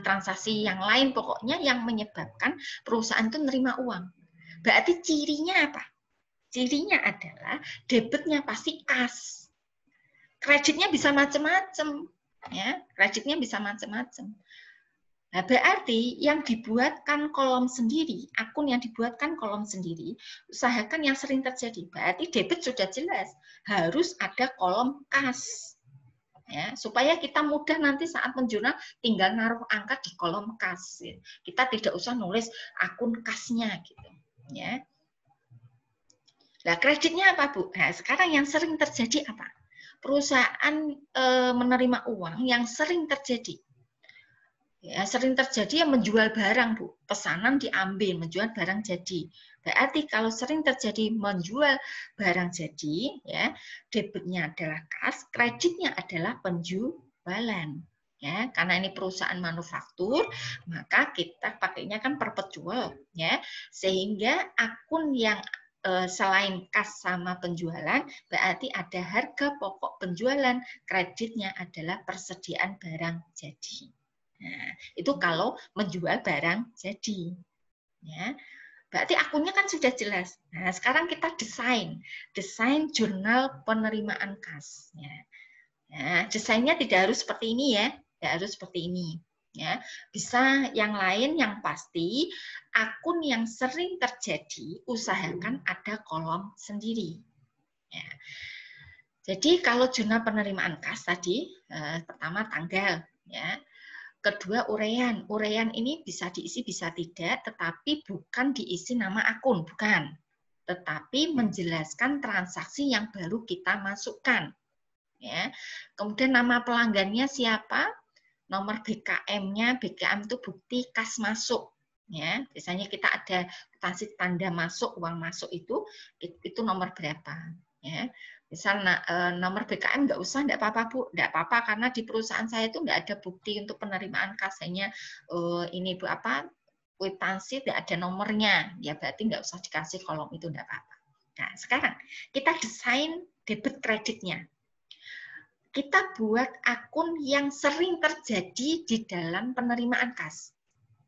transaksi yang lain pokoknya yang menyebabkan perusahaan itu menerima uang. Berarti cirinya apa? Cirinya adalah debitnya pasti kas. Kreditnya bisa macam-macam. Ya, kreditnya bisa macam-macam. Nah, berarti yang dibuatkan kolom sendiri, akun yang dibuatkan kolom sendiri, usahakan yang sering terjadi. Berarti debit sudah jelas, harus ada kolom kas. Ya, supaya kita mudah nanti saat menjurnal tinggal naruh angka di kolom kas. Kita tidak usah nulis akun kasnya gitu. Ya. Nah, kreditnya apa, Bu? Nah, sekarang yang sering terjadi apa? Perusahaan menerima uang yang sering terjadi. Ya, sering terjadi yang menjual barang, Bu. Pesanan diambil, menjual barang jadi. Berarti kalau sering terjadi menjual barang jadi, ya, debitnya adalah kas, kreditnya adalah penjualan. Ya, karena ini perusahaan manufaktur, maka kita pakainya kan perpetual, ya. Sehingga akun yang selain kas sama penjualan, berarti ada harga pokok penjualan, kreditnya adalah persediaan barang jadi. Nah, itu kalau menjual barang jadi. Ya. Berarti akunnya kan sudah jelas. Nah, sekarang kita desain jurnal penerimaan kas. Ya. Nah, desainnya tidak harus seperti ini ya, tidak harus seperti ini. Ya, bisa yang lain yang pasti akun yang sering terjadi usahakan ada kolom sendiri. Ya. Jadi kalau jurnal penerimaan kas tadi pertama tanggal, ya. Kedua, urean. Urean ini bisa diisi, bisa tidak, tetapi bukan diisi nama akun, bukan. Tetapi menjelaskan transaksi yang baru kita masukkan. Ya. Kemudian nama pelanggannya siapa, nomor BKM-nya, BKM itu bukti kas masuk. Ya, biasanya kita ada kwitansi tanda masuk, uang masuk itu nomor berapa. Ya. Misal nomor BKM nggak usah, nggak apa-apa Bu, nggak apa-apa karena di perusahaan saya itu nggak ada bukti untuk penerimaan kas, hanya ini Bu apa kwitansi tidak ada nomornya, ya berarti nggak usah dikasih kolom itu, nggak apa-apa. Nah sekarang kita desain debit kreditnya. Kita buat akun yang sering terjadi di dalam penerimaan kas.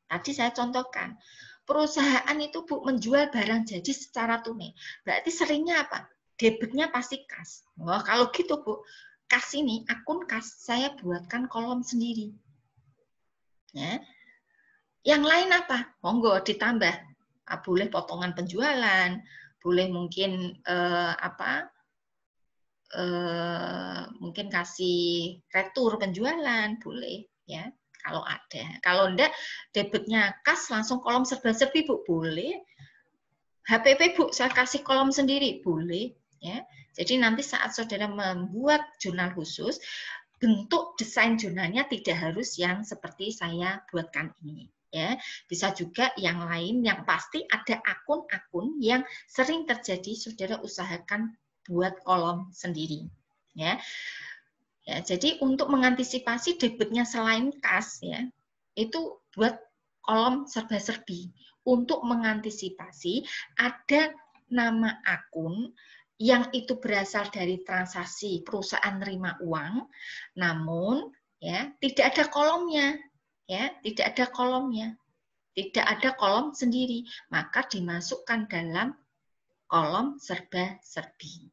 Tadi saya contohkan, perusahaan itu Bu menjual barang jadi secara tunai, berarti seringnya apa? Debitnya pasti kas. Wah, kalau gitu Bu, kas ini, akun kas, saya buatkan kolom sendiri. Ya. Yang lain apa? Monggo ditambah. Boleh potongan penjualan, boleh mungkin mungkin kasih retur penjualan, boleh ya. Kalau ada. Kalau enggak, debitnya kas langsung kolom serba-serbi Bu, boleh. HPP Bu, saya kasih kolom sendiri, boleh. Ya, jadi nanti saat saudara membuat jurnal khusus, bentuk desain jurnalnya tidak harus yang seperti saya buatkan ini. Ya, bisa juga yang lain, yang pasti ada akun-akun yang sering terjadi, saudara usahakan buat kolom sendiri. Ya, ya jadi untuk mengantisipasi debitnya selain kas, ya, itu buat kolom serba-serbi. Untuk mengantisipasi ada nama akun yang itu berasal dari transaksi perusahaan nerima uang, namun ya tidak ada kolomnya, ya tidak ada kolomnya, tidak ada kolom sendiri, maka dimasukkan dalam kolom serba-serbi.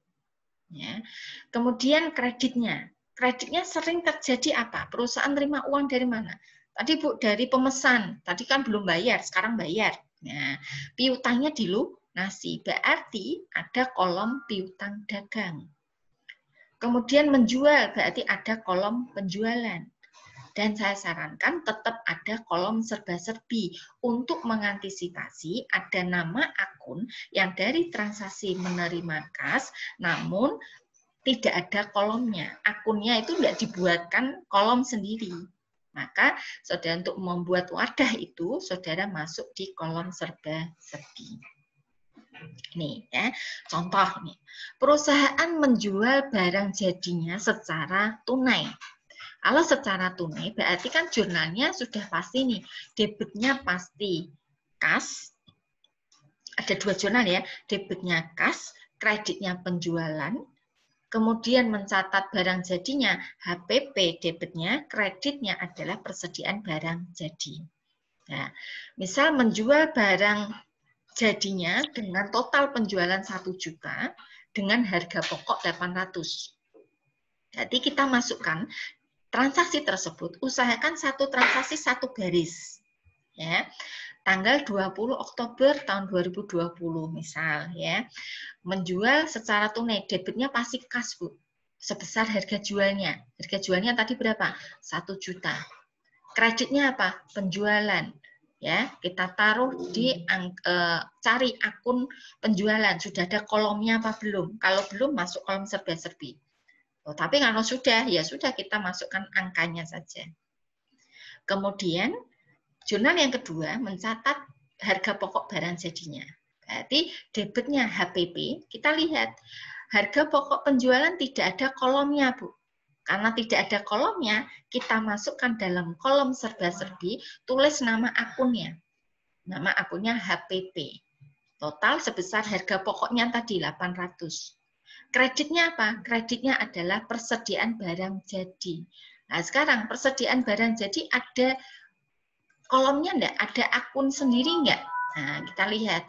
Ya. Kemudian kreditnya sering terjadi apa? Perusahaan terima uang dari mana? Tadi Bu dari pemesan, tadi kan belum bayar, sekarang bayar. Nah, piutangnya dilunasi, berarti ada kolom piutang dagang. Kemudian menjual, berarti ada kolom penjualan. Dan saya sarankan tetap ada kolom serba-serbi untuk mengantisipasi ada nama akun yang dari transaksi menerima kas, namun tidak ada kolomnya. Akunnya itu tidak dibuatkan kolom sendiri. Maka saudara untuk membuat wadah itu, saudara masuk di kolom serba-serbi. Nih ya, contoh nih. Perusahaan menjual barang jadinya secara tunai. Kalau secara tunai berarti kan jurnalnya sudah pasti nih, debitnya pasti kas. Ada 2 jurnal ya, debitnya kas, kreditnya penjualan. Kemudian mencatat barang jadinya HPP, debitnya, kreditnya adalah persediaan barang jadi. Nah, misal menjual barang jadinya dengan total penjualan 1 juta dengan harga pokok 800. Jadi kita masukkan transaksi tersebut, usahakan satu transaksi satu garis. Ya. Tanggal 20 Oktober tahun 2020 misal ya. Menjual secara tunai, debitnya pasti kas, Bu. Sebesar harga jualnya. Harga jualnya tadi berapa? 1 juta. Kreditnya apa? Penjualan. Ya, kita taruh di cari akun penjualan, sudah ada kolomnya apa belum? Kalau belum masuk kolom serba-serbi. Oh, tapi kalau sudah, ya sudah kita masukkan angkanya saja. Kemudian jurnal yang kedua mencatat harga pokok barang jadinya. Berarti debitnya HPP, kita lihat harga pokok penjualan tidak ada kolomnya, Bu. Karena tidak ada kolomnya, kita masukkan dalam kolom serba-serbi, tulis nama akunnya. Nama akunnya HPP. Total sebesar harga pokoknya tadi 800. Kreditnya apa? Kreditnya adalah persediaan barang jadi. Nah, sekarang persediaan barang jadi ada kolomnya enggak? Ada akun sendiri enggak? Nah, kita lihat.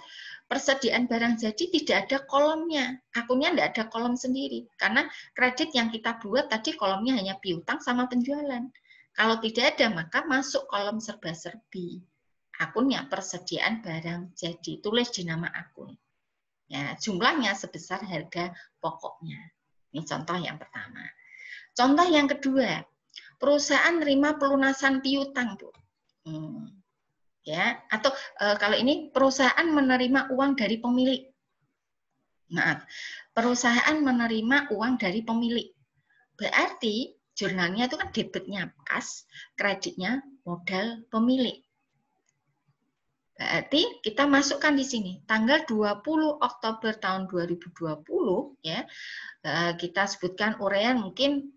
Persediaan barang jadi tidak ada kolomnya. Akunnya enggak ada kolom sendiri. Karena kredit yang kita buat tadi kolomnya hanya piutang sama penjualan. Kalau tidak ada, maka masuk kolom serba-serbi. Akunnya persediaan barang jadi. Tulis di nama akun. Ya, jumlahnya sebesar harga pokoknya. Ini contoh yang pertama. Contoh yang kedua, perusahaan terima pelunasan piutang, Bu. Ya, atau kalau ini perusahaan menerima uang dari pemilik. Maaf, perusahaan menerima uang dari pemilik. Berarti jurnalnya itu kan debitnya kas, kreditnya modal pemilik. Berarti kita masukkan di sini tanggal 20 Oktober tahun 2020 ya. Kita sebutkan urean mungkin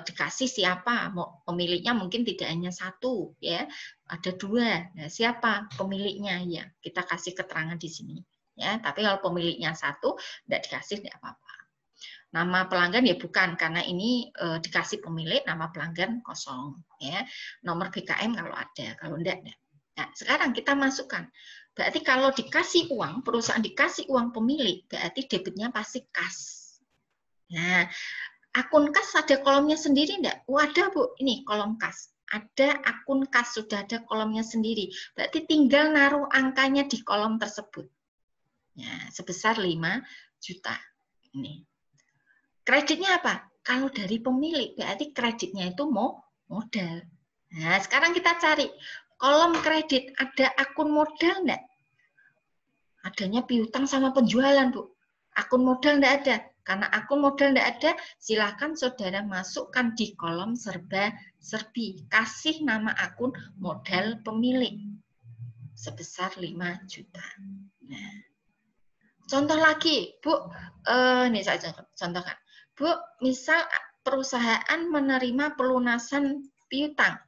dikasih siapa, pemiliknya mungkin tidak hanya satu ya, ada 2. Nah, siapa pemiliknya ya, kita kasih keterangan di sini ya. Tapi kalau pemiliknya 1 tidak dikasih tidak apa-apa. Nama pelanggan ya bukan, karena ini dikasih pemilik, nama pelanggan kosong ya. Nomor BKM kalau ada, kalau enggak. Nah, sekarang kita masukkan. Berarti kalau dikasih uang, perusahaan dikasih uang pemilik, berarti debitnya pasti kas. Nah, akun kas ada kolomnya sendiri enggak? Oh, ada, Bu. Ini kolom kas. Ada akun kas, sudah ada kolomnya sendiri. Berarti tinggal naruh angkanya di kolom tersebut. Ya, sebesar 5 juta. Ini. Kreditnya apa? Kalau dari pemilik, berarti kreditnya itu modal. Nah, sekarang kita cari. Kolom kredit, ada akun modal enggak? Adanya piutang sama penjualan, Bu. Akun modal enggak ada. Karena akun modal tidak ada, silakan saudara masukkan di kolom serba-serbi. Kasih nama akun modal pemilik sebesar 5 juta. Nah, contoh lagi, Bu. Ini saya contohkan. Bu, misal perusahaan menerima pelunasan piutang.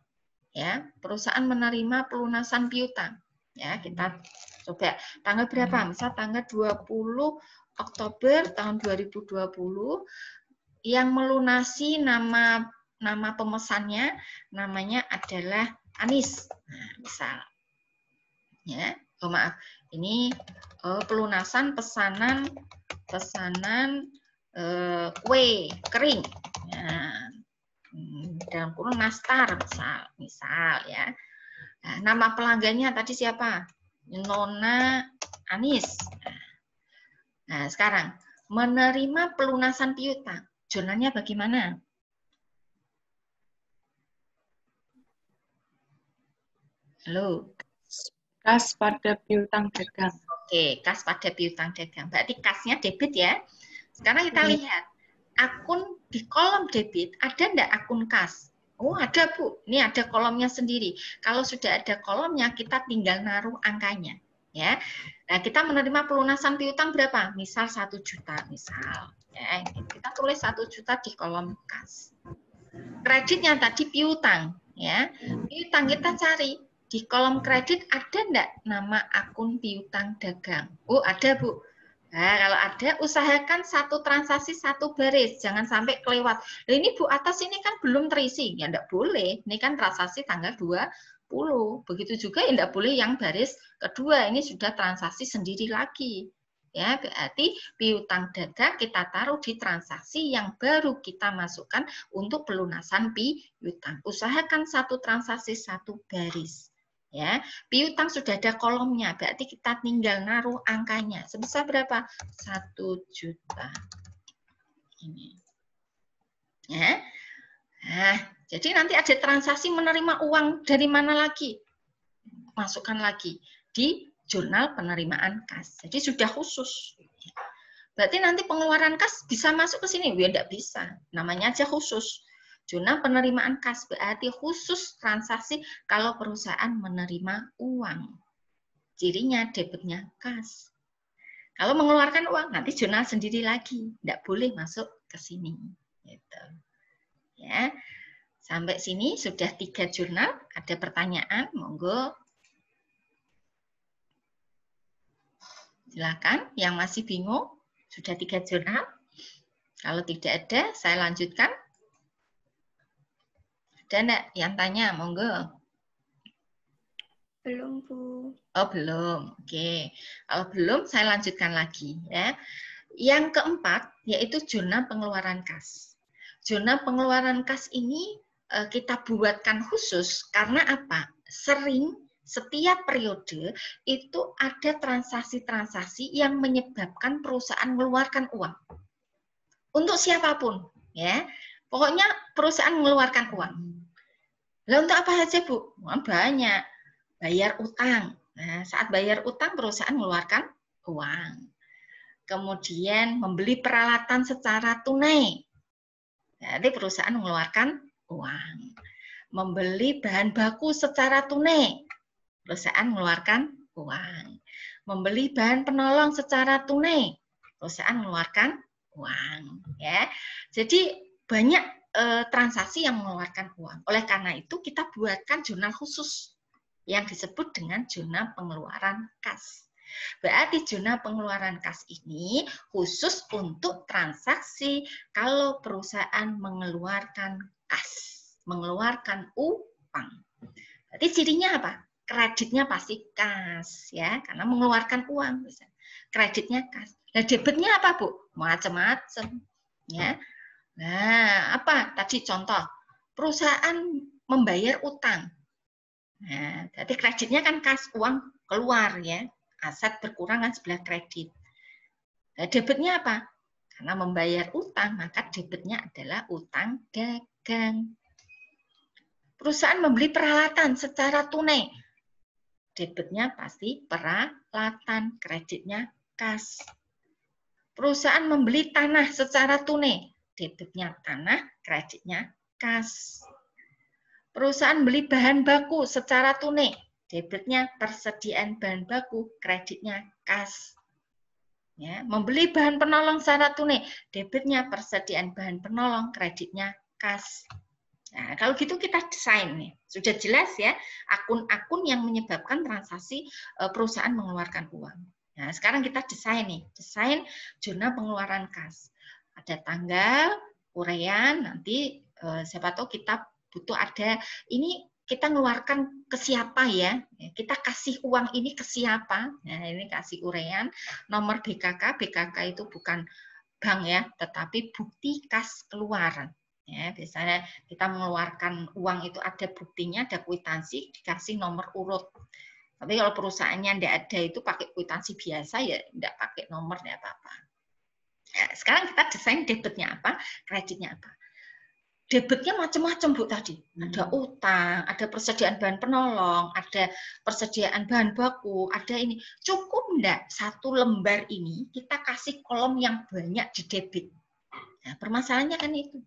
Ya, perusahaan menerima pelunasan piutang. Ya, kita coba tanggal berapa? Misal tanggal 20 Oktober tahun 2020 yang melunasi nama pemesannya namanya adalah Anis. Nah, misal. Ya, oh maaf. Ini pelunasan pesanan kue kering. Nah, dalam kurung nastar misal ya. Nah, nama pelanggannya tadi siapa? Nona Anis. Nah, sekarang menerima pelunasan piutang. Jurnalnya bagaimana? Halo. Kas pada piutang dagang. Oke, kas pada piutang dagang. Berarti kasnya debit ya. Sekarang kita lihat. Akun di kolom debit, ada enggak akun kas? Oh, ada, Bu. Ini ada kolomnya sendiri. Kalau sudah ada kolomnya, kita tinggal naruh angkanya. Ya. Nah, kita menerima pelunasan piutang berapa? Misal 1 juta, misal. Ya, kita tulis 1 juta di kolom kas. Kreditnya tadi piutang. Ya. Piutang kita cari. Di kolom kredit ada enggak nama akun piutang dagang? Oh, ada, Bu. Nah, kalau ada, usahakan satu transaksi satu baris, jangan sampai kelewat. Nah, ini Bu, atas ini kan belum terisi, ya enggak boleh. Ini kan transaksi tanggal 20. Begitu juga ya enggak boleh yang baris kedua, ini sudah transaksi sendiri lagi. Ya, berarti piutang dagang kita taruh di transaksi yang baru kita masukkan untuk pelunasan piutang. Usahakan satu transaksi satu baris. Ya, piutang sudah ada kolomnya, berarti kita tinggal naruh angkanya. Sebesar berapa? 1 juta. Ini. Ya. Nah, jadi nanti ada transaksi menerima uang dari mana lagi? Masukkan lagi di jurnal penerimaan kas. Jadi sudah khusus. Berarti nanti pengeluaran kas bisa masuk ke sini? Ya, enggak bisa. Namanya aja khusus. Jurnal penerimaan kas berarti khusus transaksi kalau perusahaan menerima uang. Cirinya debitnya kas. Kalau mengeluarkan uang nanti jurnal sendiri lagi, tidak boleh masuk ke sini. Gitu. Ya, sampai sini sudah 3 jurnal. Ada pertanyaan? Monggo. Silakan. Yang masih bingung sudah 3 jurnal. Kalau tidak ada, saya lanjutkan. Ada enggak yang tanya? Monggo. Belum, Bu. Oh, belum. Oke. Kalau belum, saya lanjutkan lagi. Ya. Yang keempat, yaitu jurnal pengeluaran kas. Jurnal pengeluaran kas ini kita buatkan khusus karena apa? Sering setiap periode itu ada transaksi-transaksi yang menyebabkan perusahaan mengeluarkan uang. Untuk siapapun. Ya. Pokoknya perusahaan mengeluarkan uang. Lah untuk apa saja, Bu? Banyak. Bayar utang. Nah, saat bayar utang perusahaan mengeluarkan uang. Kemudian membeli peralatan secara tunai. Jadi perusahaan mengeluarkan uang. Membeli bahan baku secara tunai. Perusahaan mengeluarkan uang. Membeli bahan penolong secara tunai. Perusahaan mengeluarkan uang. Ya. Jadi banyak transaksi yang mengeluarkan uang. Oleh karena itu kita buatkan jurnal khusus yang disebut dengan jurnal pengeluaran kas. Berarti jurnal pengeluaran kas ini khusus untuk transaksi kalau perusahaan mengeluarkan kas, mengeluarkan uang. Berarti cirinya apa? Kreditnya pasti kas, ya, karena mengeluarkan uang. Kreditnya kas. Nah, debitnya apa, Bu? Macam-macam, ya. Nah, apa? Tadi contoh, perusahaan membayar utang. Nah, jadi kreditnya kan kas, uang keluar ya, aset berkurang kan sebelah kredit. Nah, debitnya apa? Karena membayar utang, maka debitnya adalah utang dagang. Perusahaan membeli peralatan secara tunai. Debitnya pasti peralatan, kreditnya kas. Perusahaan membeli tanah secara tunai. Debitnya tanah, kreditnya kas. Perusahaan beli bahan baku secara tunai, debitnya persediaan bahan baku, kreditnya kas. Ya, membeli bahan penolong secara tunai, debitnya persediaan bahan penolong, kreditnya kas. Nah, kalau gitu kita desain nih, sudah jelas ya akun-akun yang menyebabkan transaksi perusahaan mengeluarkan uang. Nah, sekarang kita desain nih, desain jurnal pengeluaran kas. Ada tanggal, uraian, nanti siapa tahu kita butuh ada, ini kita ngeluarkan ke siapa ya, kita kasih uang ini ke siapa, nah ini kasih uraian, nomor BKK, BKK itu bukan bank ya, tetapi bukti kas keluar. Ya, biasanya kita mengeluarkan uang itu ada buktinya, ada kwitansi, dikasih nomor urut. Tapi kalau perusahaannya tidak ada itu pakai kwitansi biasa ya, tidak pakai nomor, tidak apa-apa. Ya, sekarang kita desain debitnya apa, kreditnya apa. debitnya macam-macam Bu tadi. Ada utang, ada persediaan bahan penolong, ada persediaan bahan baku, ada ini. Cukup enggak satu lembar ini kita kasih kolom yang banyak di debit? Nah, permasalahannya kan itu.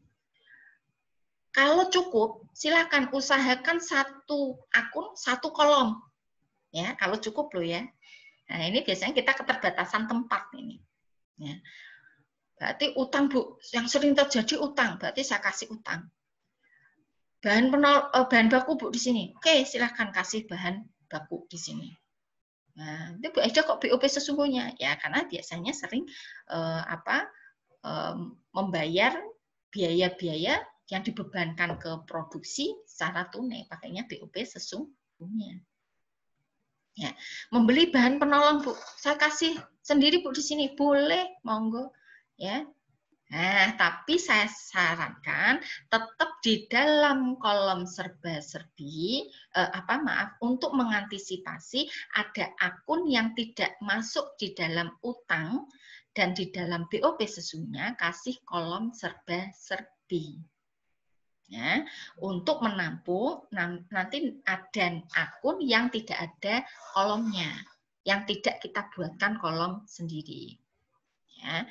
Kalau cukup, silakan usahakan satu akun, satu kolom. Ya, kalau cukup loh ya. Nah, ini biasanya kita keterbatasan tempat ini. Ya. Berarti utang Bu, yang sering terjadi utang, berarti saya kasih utang. Bahan baku Bu di sini. Oke, silahkan kasih bahan baku di sini. Nah, itu Bu Aida kok BOP sesungguhnya? Ya, karena biasanya sering membayar biaya-biaya yang dibebankan ke produksi secara tunai, pakainya BOP sesungguhnya. Ya, membeli bahan penolong Bu, saya kasih sendiri Bu di sini, boleh, monggo, ya. Nah, tapi saya sarankan tetap di dalam kolom serba-serbi, untuk mengantisipasi ada akun yang tidak masuk di dalam utang dan di dalam BOP sesungguhnya kasih kolom serba-serbi. Ya, untuk menampung nanti ada akun yang tidak ada kolomnya, yang tidak kita buatkan kolom sendiri. Ya.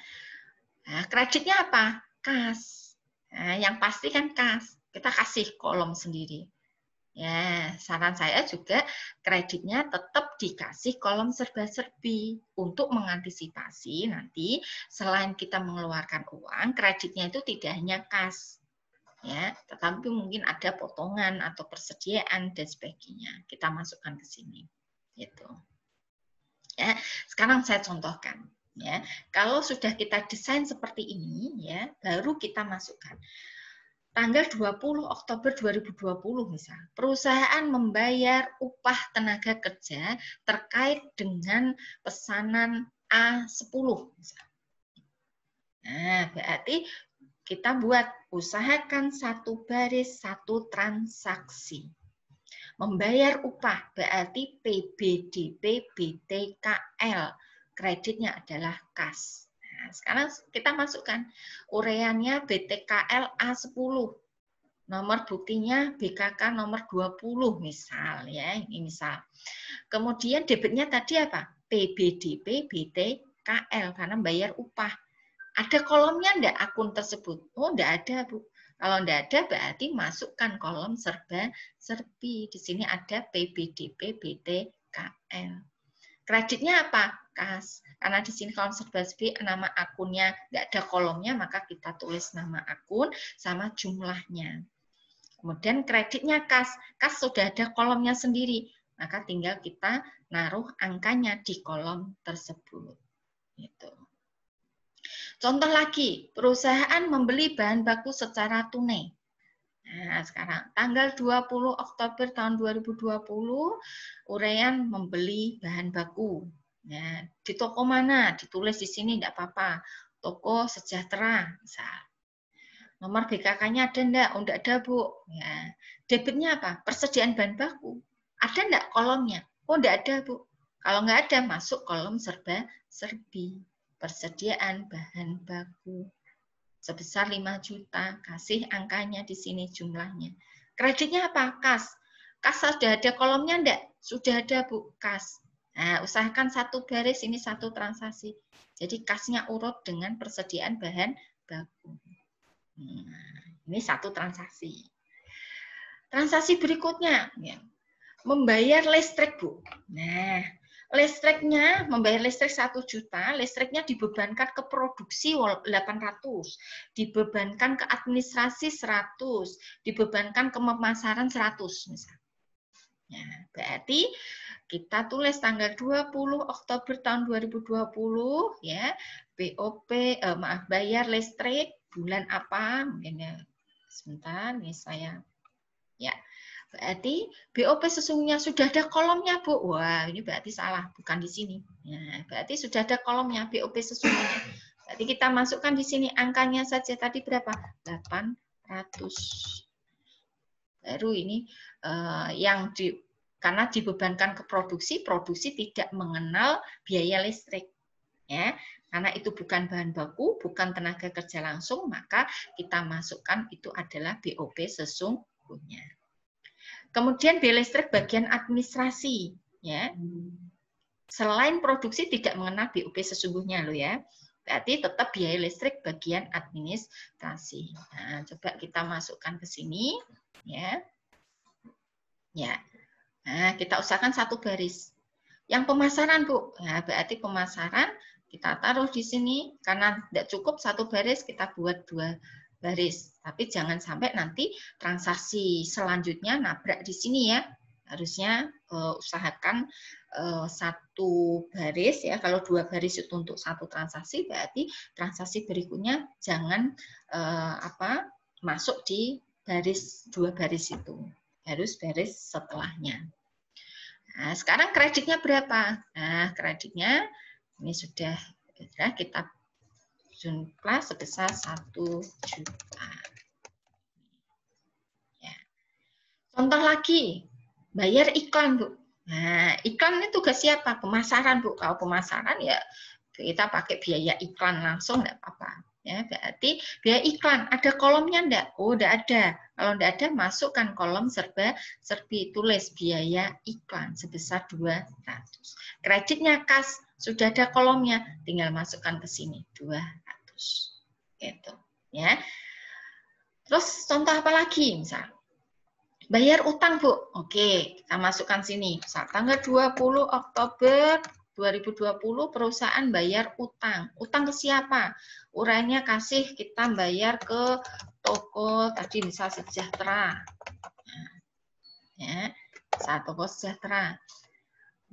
Nah, kreditnya apa? Kas. Nah, yang pasti kan kas. Kita kasih kolom sendiri. Ya, saran saya juga kreditnya tetap dikasih kolom serba-serbi untuk mengantisipasi nanti selain kita mengeluarkan uang, kreditnya itu tidak hanya kas. Ya, tetapi mungkin ada potongan atau persediaan dan sebagainya. Kita masukkan ke sini. Gitu. Ya, sekarang saya contohkan. Ya, kalau sudah kita desain seperti ini, ya, baru kita masukkan. Tanggal 20 Oktober 2020 misal, perusahaan membayar upah tenaga kerja terkait dengan pesanan A10 misal. Nah, berarti kita buat usahakan satu baris, satu transaksi. Membayar upah berarti PBDP BTKL. Kreditnya adalah kas. Nah, sekarang kita masukkan ureannya BTKL A10. Nomor buktinya BKK nomor 20 misal ya, ini misal. Kemudian debitnya tadi apa? PBDP BTKL karena bayar upah. Ada kolomnya enggak akun tersebut? Oh, enggak ada, Bu. Kalau enggak ada berarti masukkan kolom serba-serbi. Di sini ada PBDP BTKL. Kreditnya apa? Kas. Karena di sini kolom serba-serbi nama akunnya nggak ada kolomnya, maka kita tulis nama akun sama jumlahnya. Kemudian kreditnya kas. Kas sudah ada kolomnya sendiri, maka tinggal kita naruh angkanya di kolom tersebut. Gitu. Contoh lagi, perusahaan membeli bahan baku secara tunai. Nah, sekarang tanggal 20 Oktober tahun 2020, Urean membeli bahan baku. Ya, di toko mana? Ditulis di sini tidak apa-apa. Toko Sejahtera, misal. Nomor BKK-nya ada enggak? Oh, enggak ada, Bu. Ya. Debitnya apa? Persediaan bahan baku. Ada enggak kolomnya? Oh, enggak ada, Bu. Kalau enggak ada, masuk kolom serba-serbi. Persediaan bahan baku. Sebesar 5 juta, kasih angkanya di sini jumlahnya. Kreditnya apa? Kas. Kas sudah ada kolomnya enggak? Sudah ada, Bu, kas. Nah, usahakan satu baris, ini satu transaksi. Jadi kasnya urut dengan persediaan bahan baku. Nah, ini satu transaksi. Transaksi berikutnya, ya, membayar listrik, Bu. Nah, listriknya, membayar listrik 1 juta, listriknya dibebankan ke produksi 800, dibebankan ke administrasi 100, dibebankan ke pemasaran 100 misalnya. Ya, berarti kita tulis tanggal 20 Oktober tahun 2020 ya, BOP bayar listrik bulan apa? Mungkin ya, sebentar nih saya ya. Berarti BOP sesungguhnya sudah ada kolomnya, Bu. Wah, ini berarti salah, bukan di sini. Ya, berarti sudah ada kolomnya BOP sesungguhnya. Berarti kita masukkan di sini angkanya saja tadi berapa? 800. Baru ini yang karena dibebankan ke produksi, produksi tidak mengenal biaya listrik. Ya. Karena itu bukan bahan baku, bukan tenaga kerja langsung, maka kita masukkan itu adalah BOP sesungguhnya. Kemudian biaya listrik bagian administrasi, ya. Selain produksi tidak mengenal BOP sesungguhnya loh ya. Berarti tetap biaya listrik bagian administrasi. Nah, coba kita masukkan ke sini, ya. Ya. Nah, kita usahakan satu baris. Yang pemasaran, Bu. Nah, berarti pemasaran kita taruh di sini, karena tidak cukup satu baris, kita buat 2 baris. Tapi jangan sampai nanti transaksi selanjutnya nabrak di sini ya. Harusnya usahakan satu baris ya. Kalau 2 baris itu untuk satu transaksi, berarti transaksi berikutnya jangan masuk di baris 2 baris itu. Harus baris setelahnya. Nah, sekarang kreditnya berapa? Nah, kreditnya ini sudah kita jumlah sebesar 1 juta. Ya. Contoh lagi, bayar iklan, Bu. Nah, iklan ini tugas siapa? Pemasaran, Bu. Kalau pemasaran ya kita pakai biaya iklan langsung, enggak apa-apa. Ya, berarti biaya iklan, ada kolomnya enggak? Oh, enggak ada. Kalau enggak ada, masukkan kolom serba-serbi, tulis biaya iklan sebesar 200. Kreditnya kas, sudah ada kolomnya, tinggal masukkan ke sini 200. Gitu, ya. Terus contoh apa lagi? Misal bayar utang, Bu. Oke, kita masukkan sini. Misal tanggal 20 Oktober 2020 perusahaan bayar utang. Utang ke siapa? Urainya kasih kita bayar ke toko tadi misal Sejahtera. Ya, toko Sejahtera.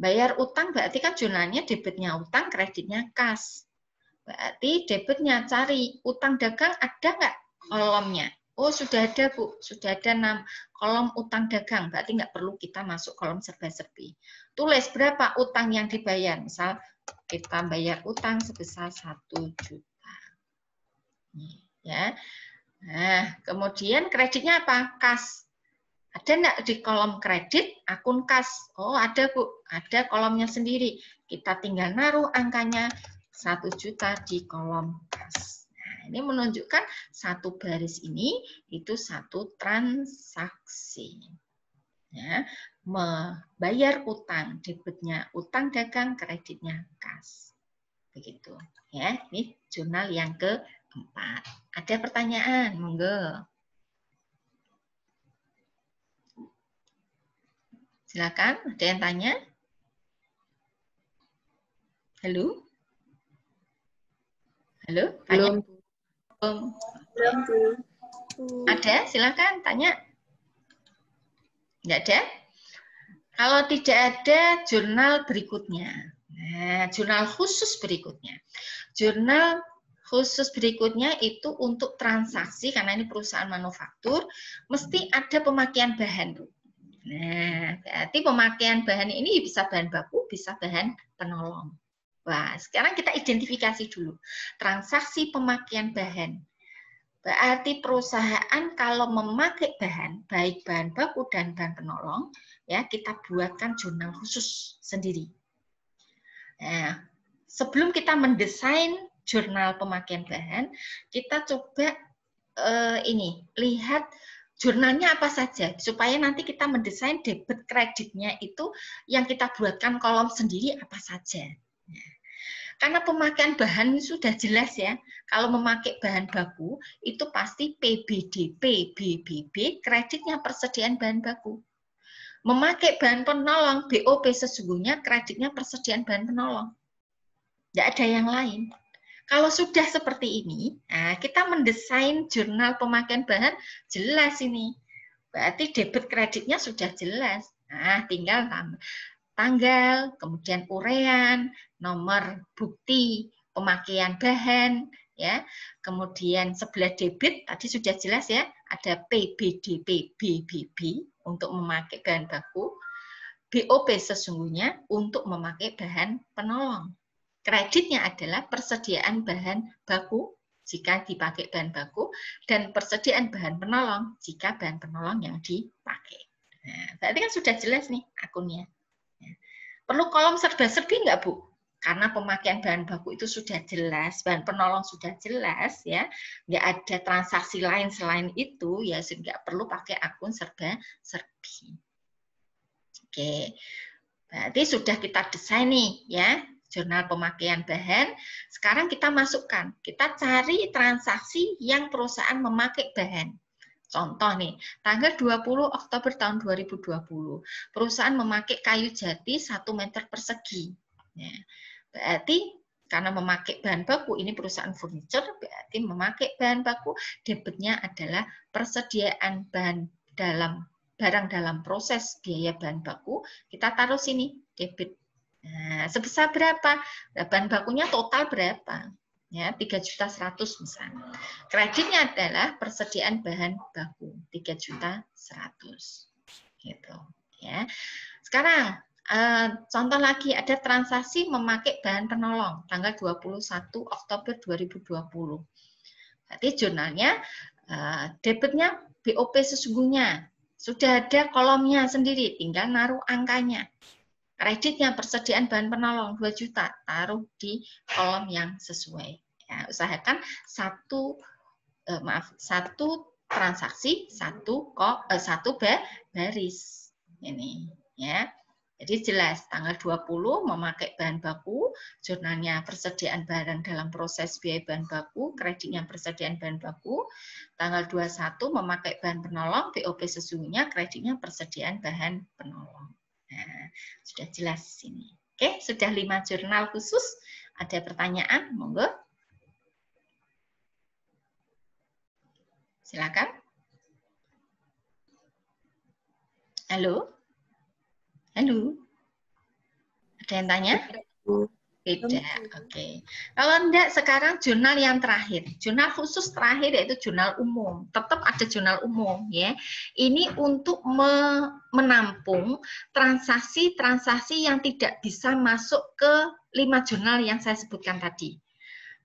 Bayar utang berarti kan jurnalnya debitnya utang, kreditnya kas. Berarti debitnya cari utang dagang ada nggak kolomnya? Oh, sudah ada, Bu. Sudah ada 6 kolom utang dagang. Berarti nggak perlu kita masuk kolom serba-serbi. Tulis berapa utang yang dibayar. Misal kita bayar utang sebesar 1 juta. Ya. Nah, kemudian kreditnya apa? Kas. Ada nggak di kolom kredit akun kas? Oh, ada, Bu. Ada kolomnya sendiri. Kita tinggal naruh angkanya 1 juta di kolom kas. Nah, ini menunjukkan satu baris ini itu satu transaksi. Ya, membayar utang, debitnya utang dagang, kreditnya kas. Begitu. Ya, ini jurnal yang keempat. Ada pertanyaan? Monggo. Silakan, ada yang tanya? Halo? Halo? Tanya? Belum. Ada? Silakan, tanya. Enggak ada? Kalau tidak ada, jurnal berikutnya. Nah, jurnal khusus berikutnya. Jurnal khusus berikutnya itu untuk transaksi, karena ini perusahaan manufaktur, mesti ada pemakaian bahan. Nah, berarti pemakaian bahan ini bisa bahan baku, bisa bahan penolong. Wah, sekarang kita identifikasi dulu. Transaksi pemakaian bahan. Berarti perusahaan kalau memakai bahan, baik bahan baku dan bahan penolong, ya kita buatkan jurnal khusus sendiri. Nah, sebelum kita mendesain jurnal pemakaian bahan, kita coba lihat jurnalnya apa saja, supaya nanti kita mendesain debit kreditnya itu yang kita buatkan kolom sendiri apa saja. Karena pemakaian bahan sudah jelas ya, kalau memakai bahan baku itu pasti PBDP, BBB, kreditnya persediaan bahan baku. Memakai bahan penolong, BOP sesungguhnya kreditnya persediaan bahan penolong. Tidak ada yang lain. Kalau sudah seperti ini, nah kita mendesain jurnal pemakaian bahan jelas ini. Berarti debit kreditnya sudah jelas. Nah, tinggal tanggal, kemudian uraian, nomor bukti pemakaian bahan, ya. Kemudian sebelah debit tadi sudah jelas ya, ada PBDP, BBB untuk memakai bahan baku, BOP sesungguhnya untuk memakai bahan penolong. Kreditnya adalah persediaan bahan baku jika dipakai bahan baku dan persediaan bahan penolong jika bahan penolong yang dipakai. Nah, berarti kan sudah jelas nih akunnya. Perlu kolom serba-serbi nggak, Bu? karena pemakaian bahan baku itu sudah jelas, bahan penolong sudah jelas ya, nggak ada transaksi lain selain itu ya, nggak perlu pakai akun serba-serbi. Oke, berarti sudah kita desain nih ya, jurnal pemakaian bahan. Sekarang kita masukkan, kita cari transaksi yang perusahaan memakai bahan. Contoh nih, tanggal 20 Oktober tahun 2020, perusahaan memakai kayu jati 1 meter persegi. Ya, berarti karena memakai bahan baku, ini perusahaan furniture, berarti memakai bahan baku, debitnya adalah persediaan barang dalam proses biaya bahan baku, kita taruh sini, debit. Nah, sebesar berapa? Bahan bakunya total berapa? Ya, 3.100.000 misalnya. Kreditnya adalah persediaan bahan baku 3.100.000 gitu ya. Sekarang contoh lagi, ada transaksi memakai bahan penolong tanggal 21 Oktober 2020. Berarti jurnalnya debitnya BOP sesungguhnya sudah ada kolomnya sendiri, tinggal naruh angkanya. Kreditnya persediaan bahan penolong 2 juta, taruh di kolom yang sesuai. Ya, usahakan satu transaksi, satu baris. Ini ya. Jadi jelas tanggal 20 memakai bahan baku, jurnalnya persediaan barang dalam proses biaya bahan baku, kreditnya persediaan bahan baku. Tanggal 21 memakai bahan penolong, BOP sesungguhnya, kreditnya persediaan bahan penolong. Nah, sudah jelas sini. Oke, sudah 5 jurnal khusus. Ada pertanyaan? Monggo. Silakan. Halo? Halo? Ada yang tanya? Tidak, oke. Kalau enggak, sekarang jurnal yang terakhir. Jurnal khusus terakhir yaitu jurnal umum. Tetap ada jurnal umum ya. Ini untuk menampung transaksi-transaksi yang tidak bisa masuk ke 5 jurnal yang saya sebutkan tadi.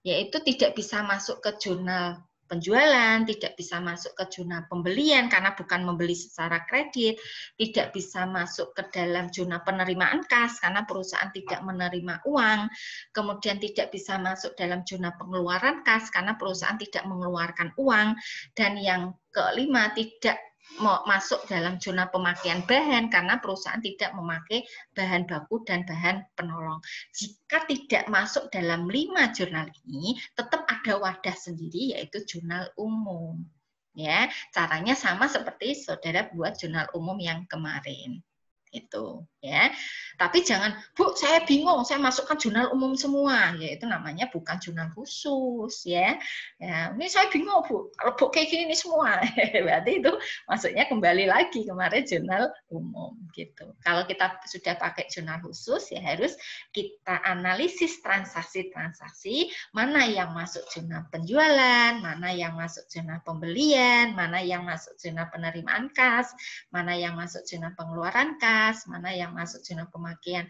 Yaitu tidak bisa masuk ke jurnal penjualan, tidak bisa masuk ke jurnal pembelian karena bukan membeli secara kredit, tidak bisa masuk ke dalam jurnal penerimaan kas karena perusahaan tidak menerima uang, kemudian tidak bisa masuk dalam jurnal pengeluaran kas karena perusahaan tidak mengeluarkan uang, dan yang kelima tidak masuk dalam jurnal pemakaian bahan karena perusahaan tidak memakai bahan baku dan bahan penolong. Jika tidak masuk dalam 5 jurnal ini, tetap ada wadah sendiri yaitu jurnal umum. Ya, caranya sama seperti saudara buat jurnal umum yang kemarin. Itu ya. Tapi jangan, Bu, saya bingung, saya masukkan jurnal umum semua, ya itu namanya bukan jurnal khusus ya. Ya, ini saya bingung, Bu, kalau Bu kayak gini semua, berarti itu maksudnya kembali lagi kemarin jurnal umum gitu. Kalau kita sudah pakai jurnal khusus ya harus kita analisis transaksi-transaksi, mana yang masuk jurnal penjualan, mana yang masuk jurnal pembelian, mana yang masuk jurnal penerimaan kas, mana yang masuk jurnal pengeluaran kas, mana yang masuk jurnal pemakaian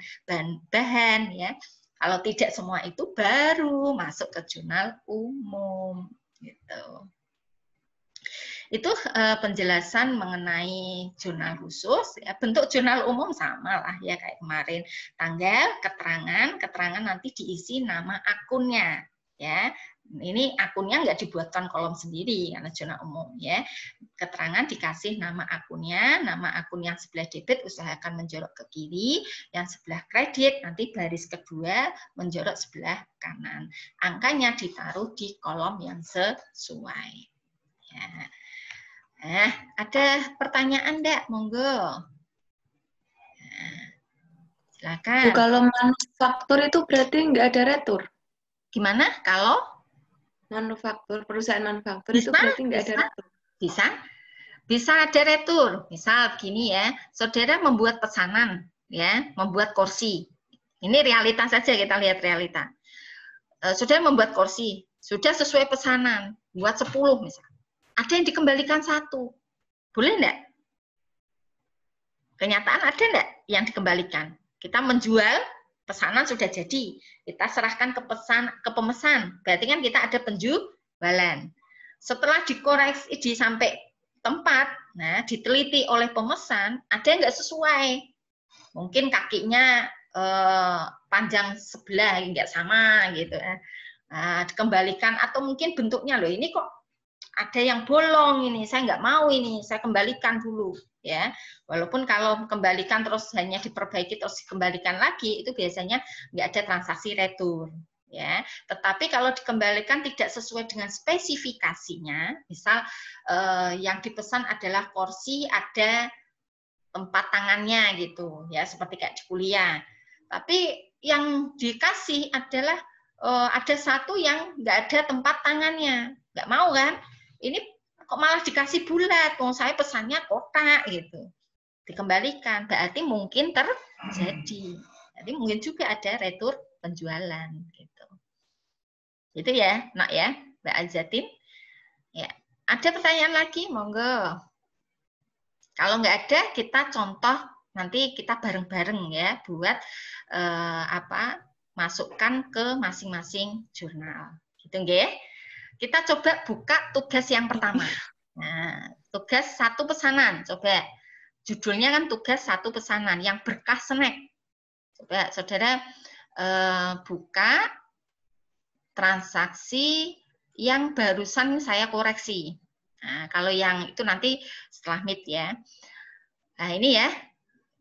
bahan ya. Kalau tidak semua itu baru masuk ke jurnal umum gitu. Itu penjelasan mengenai jurnal khusus ya. Bentuk jurnal umum sama lah ya kayak kemarin, tanggal, keterangan nanti diisi nama akunnya ya. Ini akunnya nggak dibuatkan kolom sendiri karena jurnal umum ya. Keterangan dikasih nama akun yang sebelah debit usahakan menjorok ke kiri, yang sebelah kredit nanti baris kedua menjorok sebelah kanan. Angkanya ditaruh di kolom yang sesuai. Ya. Nah, ada pertanyaan enggak? Monggo. Nah, silakan. Kalau manufaktur itu berarti nggak ada retur? Gimana? Kalau perusahaan manufaktur itu berarti nggak ada retur? Bisa ada retur. Misal gini ya, saudara membuat pesanan, ya, membuat kursi. Ini realita saja, kita lihat realita. Saudara membuat kursi, sudah sesuai pesanan, buat 10 misal. Ada yang dikembalikan 1. Boleh enggak? Kenyataan ada enggak yang dikembalikan? Kita menjual, pesanan sudah jadi. Kita serahkan ke pemesan. Berarti kan kita ada penjualan. Setelah dikoreksi sampai tempat, nah diteliti oleh pemesan, ada yang enggak sesuai. Mungkin kakinya panjang sebelah nggak sama gitu. Nah, dikembalikan atau mungkin bentuknya loh ini kok ada yang bolong ini, saya nggak mau ini, saya kembalikan dulu ya. Walaupun kalau kembalikan terus hanya diperbaiki terus dikembalikan lagi itu biasanya nggak ada transaksi retur ya. Tetapi kalau dikembalikan tidak sesuai dengan spesifikasinya, misal yang dipesan adalah kursi ada tempat tangannya gitu ya, seperti kayak di kuliah. Tapi yang dikasih adalah ada satu yang nggak ada tempat tangannya, nggak mau kan? Ini kok malah dikasih bulat, saya pesannya kotak gitu. Dikembalikan, berarti mungkin terjadi. Jadi mungkin juga ada retur penjualan gitu. Itu ya, Nak ya, Mbak Azatin. Ya, ada pertanyaan lagi, monggo. Kalau nggak ada, kita contoh nanti kita bareng-bareng ya buat masukkan ke masing-masing jurnal. Gitu nggih. Kita coba buka tugas yang pertama. Nah, tugas satu pesanan. Coba judulnya kan tugas satu pesanan yang berkah snack. Coba saudara buka transaksi yang barusan saya koreksi. Nah, kalau yang itu nanti setelah meet ya. Nah, ini ya.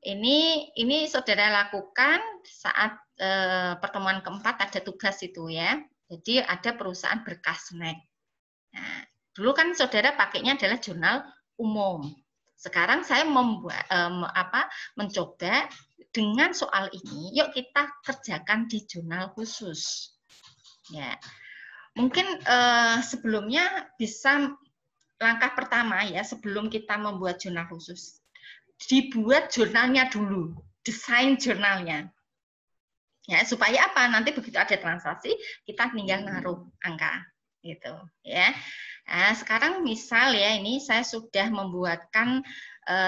Ini saudara lakukan saat pertemuan keempat ada tugas itu ya. Jadi ada perusahaan berkah snack. Nah, dulu kan saudara pakainya adalah jurnal umum. Sekarang saya mencoba dengan soal ini, yuk kita kerjakan di jurnal khusus. Ya, mungkin sebelumnya bisa langkah pertama ya sebelum kita membuat jurnal khusus, dibuat jurnalnya dulu, desain jurnalnya. Ya, supaya apa? Nanti begitu ada transaksi, kita tinggal naruh angka gitu ya. Nah, sekarang misal ya ini saya sudah membuatkan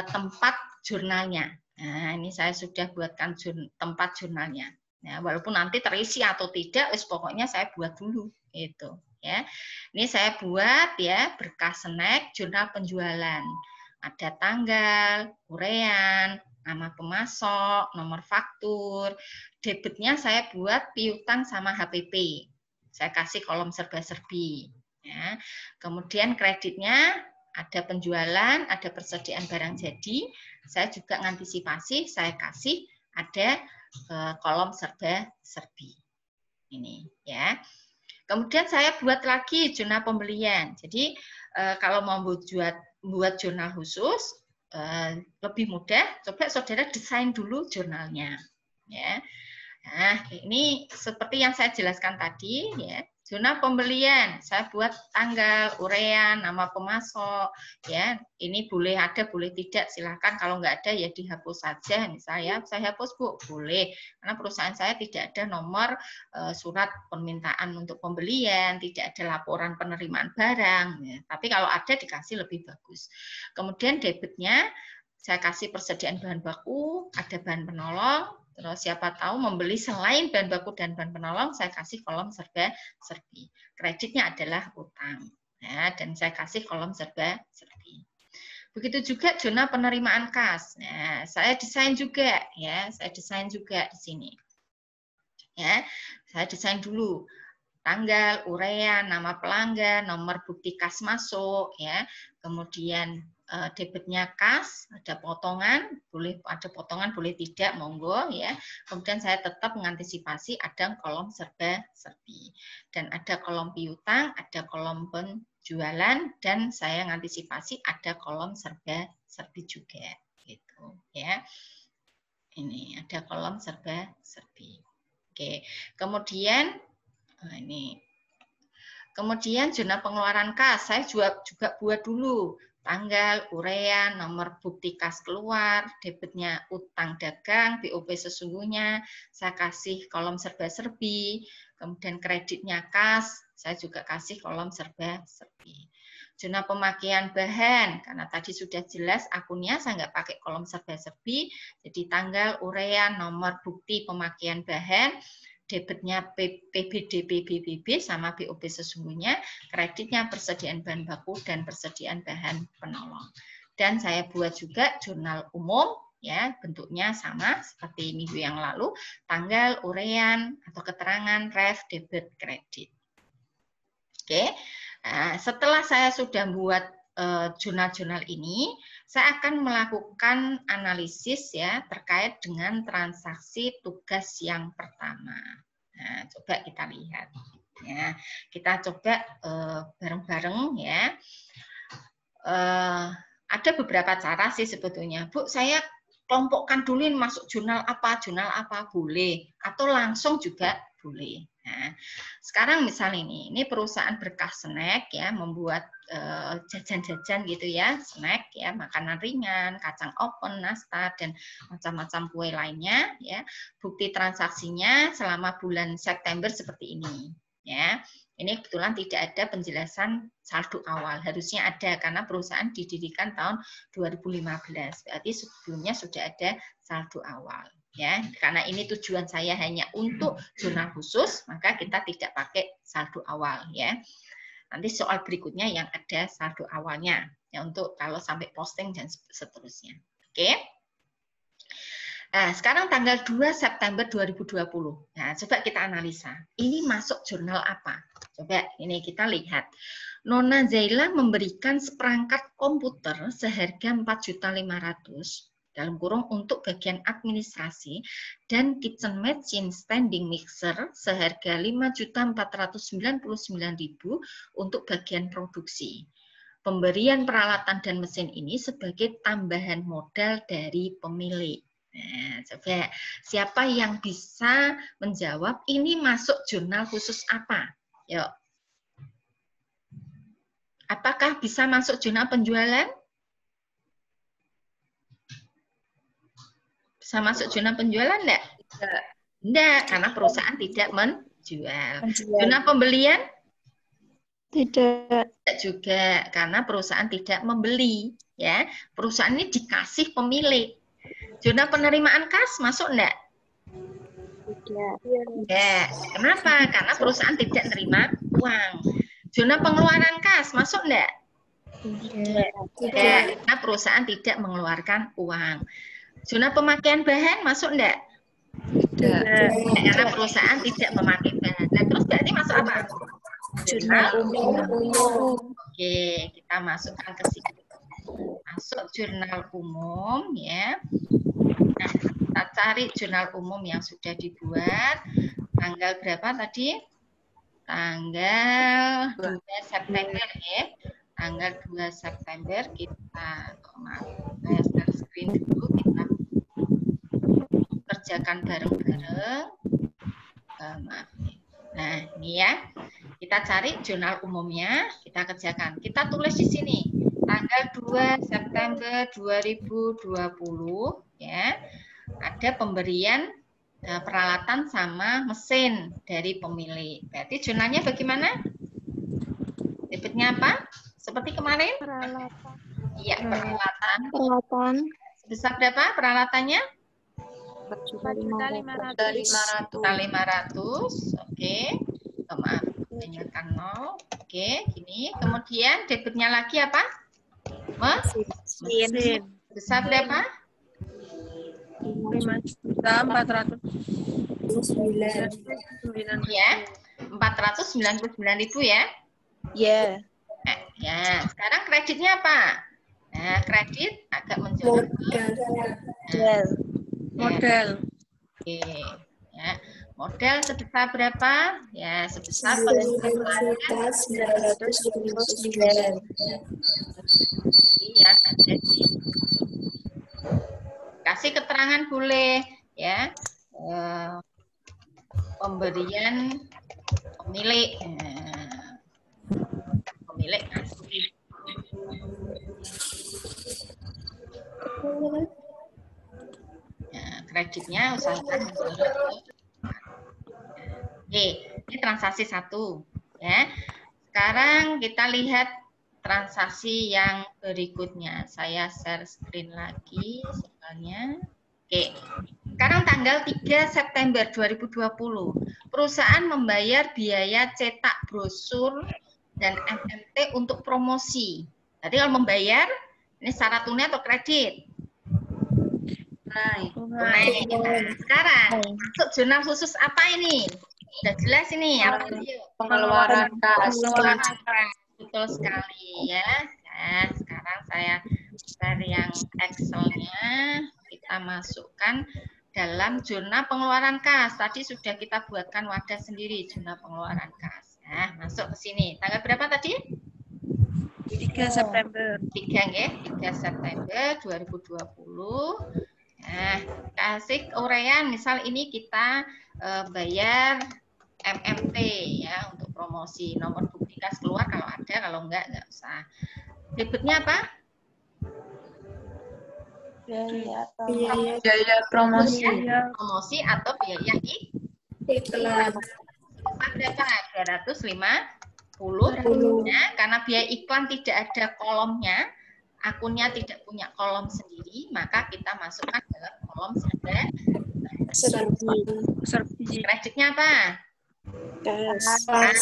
tempat jurnalnya. Nah, ini saya sudah buatkan tempat jurnalnya. Ya, walaupun nanti terisi atau tidak, pokoknya saya buat dulu itu ya. Ini saya buat ya berkah snack jurnal penjualan. Ada tanggal, urean, nama pemasok, nomor faktur, debitnya saya buat piutang sama HPP. Saya kasih kolom serba-serbi. Ya. Kemudian kreditnya ada penjualan, ada persediaan barang jadi. Saya juga ngantisipasi, saya kasih ada kolom serba-serbi. Ini ya. Kemudian saya buat lagi jurnal pembelian. Jadi kalau mau buat jurnal khusus lebih mudah, coba saudara desain dulu jurnalnya. Ya. Nah, ini seperti yang saya jelaskan tadi, ya. Jurnal pembelian, saya buat tanggal, urean, nama pemasok, ya. Ini boleh ada, boleh tidak, silakan. Kalau nggak ada ya dihapus saja. Misalnya saya hapus Bu, boleh. Karena perusahaan saya tidak ada nomor surat permintaan untuk pembelian, tidak ada laporan penerimaan barang. Ya. Tapi kalau ada dikasih lebih bagus. Kemudian debitnya saya kasih persediaan bahan baku, ada bahan penolong. Terus siapa tahu membeli selain bahan baku dan bahan penolong, saya kasih kolom serba-serbi. Kreditnya adalah utang. Ya, dan saya kasih kolom serba-serbi. Begitu juga jurnal penerimaan kas. Nah, saya desain juga ya, saya desain juga di sini. Ya, saya desain dulu tanggal, urean, nama pelanggan, nomor bukti kas masuk ya. Kemudian debitnya kas, ada potongan, boleh ada potongan, boleh tidak, monggo ya. Kemudian saya tetap mengantisipasi ada kolom serba-serbi dan ada kolom piutang, ada kolom penjualan dan saya mengantisipasi ada kolom serba-serbi juga gitu ya. Ini ada kolom serba-serbi. Oke. Kemudian kemudian jurnal pengeluaran kas saya juga buat dulu tanggal, urean, nomor bukti kas keluar, debitnya utang dagang, BOP sesungguhnya, saya kasih kolom serba-serbi, kemudian kreditnya kas, saya juga kasih kolom serba-serbi. Jurnal pemakaian bahan, karena tadi sudah jelas akunnya saya nggak pakai kolom serba-serbi, jadi tanggal, urean, nomor bukti pemakaian bahan, debitnya PBD, PBB sama BOP sesungguhnya, kreditnya persediaan bahan baku dan persediaan bahan penolong. Dan saya buat juga jurnal umum, ya, bentuknya sama seperti minggu yang lalu, tanggal, urean atau keterangan ref, debit, kredit. Oke. Nah, setelah saya sudah buat jurnal-jurnal ini, saya akan melakukan analisis ya terkait dengan transaksi tugas yang pertama. Nah, coba kita lihat. Ya, kita coba bareng-bareng ya. Ada beberapa cara sih sebetulnya. Bu, saya kelompokkan dulu ini masuk jurnal apa boleh, atau langsung juga boleh. Nah, sekarang misalnya ini perusahaan berkah snack ya, membuat jajan-jajan gitu ya, snack ya, makanan ringan, kacang oven, nastar dan macam-macam kue lainnya ya. Bukti transaksinya selama bulan September seperti ini ya. Ini kebetulan tidak ada penjelasan saldo awal, harusnya ada karena perusahaan didirikan tahun 2015. Berarti sebelumnya sudah ada saldo awal. Ya, karena ini tujuan saya hanya untuk jurnal khusus, maka kita tidak pakai saldo awal ya. Nanti soal berikutnya yang ada saldo awalnya ya, untuk kalau sampai posting dan seterusnya. Oke. Nah, sekarang tanggal 2 September 2020. Nah, coba kita analisa. Ini masuk jurnal apa? Coba ini kita lihat. Nona Zaila memberikan seperangkat komputer seharga 4.500.000 dalam kurung untuk bagian administrasi dan kitchen machine standing mixer seharga 5.499.000 untuk bagian produksi. Pemberian peralatan dan mesin ini sebagai tambahan modal dari pemilik. Nah, coba siapa yang bisa menjawab ini masuk jurnal khusus apa? Yuk. Apakah bisa masuk jurnal penjualan? Bisa masuk jurnal penjualan enggak? Enggak, karena perusahaan tidak menjual. Jurnal pembelian? Tidak. Tidak juga, karena perusahaan tidak membeli. Ya, perusahaan ini dikasih pemilik. Jurnal penerimaan kas masuk enggak? Tidak. Ya, kenapa? Karena perusahaan tidak menerima uang. Jurnal pengeluaran kas masuk enggak? Tidak. Ya, karena perusahaan tidak mengeluarkan uang. Jurnal pemakaian bahan masuk enggak? Tidak. Karena perusahaan tidak memakai bahan. Nah, terus berarti masuk apa? Jurnal umum. Oke, kita masukkan ke sini. Masuk jurnal umum ya. Nah, kita cari jurnal umum yang sudah dibuat. Tanggal berapa tadi? Tanggal 2 September ya. Tanggal 2 September kita share screen dulu, kita kerjakan bareng-bareng. Maaf. Nah, ini ya. Kita cari jurnal umumnya, kita kerjakan. Kita tulis di sini tanggal 2 September 2020 ya. Ada pemberian peralatan sama mesin dari pemilik. Berarti jurnalnya bagaimana? Debitnya apa? Seperti kemarin? Peralatan. Iya, peralatan. Peralatan. Sebesar berapa peralatannya? 4.500.000. Oke. Oh, maaf, tanyakan 0. Oke, gini. Kemudian debitnya lagi apa? Mesin. Besar berapa? 5.499.000. Ya, 499.000 ya. Ya. Nah, ya, sekarang kreditnya apa? Nah, kredit agak menjorok ke Model. Oke, ya. Model sebesar berapa? Ya, sebesar 999. Ya, jadi kasih keterangan boleh ya. Pemberian pemilik. Pemilik kasih. Ya, kreditnya usahakan menjual. Oke, ini transaksi 1 ya. Sekarang kita lihat transaksi yang berikutnya. Saya share screen lagi soalnya. Oke. Sekarang tanggal 3 September 2020. Perusahaan membayar biaya cetak brosur dan MMT untuk promosi. Jadi kalau membayar, ini secara tunai atau kredit? Tunai. Nah, sekarang masuk jurnal khusus apa ini? Udah jelas ini apa yuk? Pengeluaran kas. Pengeluaran kas. Betul sekali ya. Nah, sekarang saya cari yang Excel-nya, kita masukkan dalam jurnal pengeluaran kas. Tadi sudah kita buatkan wadah sendiri jurnal pengeluaran kas. Nah, masuk ke sini. Tanggal berapa tadi? 3 September. 3 ya, 3 September 2020. Nah, kasih uraian, misal ini kita bayar MMT ya untuk promosi. Nomor bukti kas keluar kalau ada, kalau enggak usah. Debitnya apa? Biaya promosi. Promosi atau biaya Iklan. berapa? 250. Nah, karena biaya iklan tidak ada kolomnya, akunnya tidak punya kolom sendiri, maka kita masukkan dalam kolom Servis. kreditnya apa? Kas. Nah,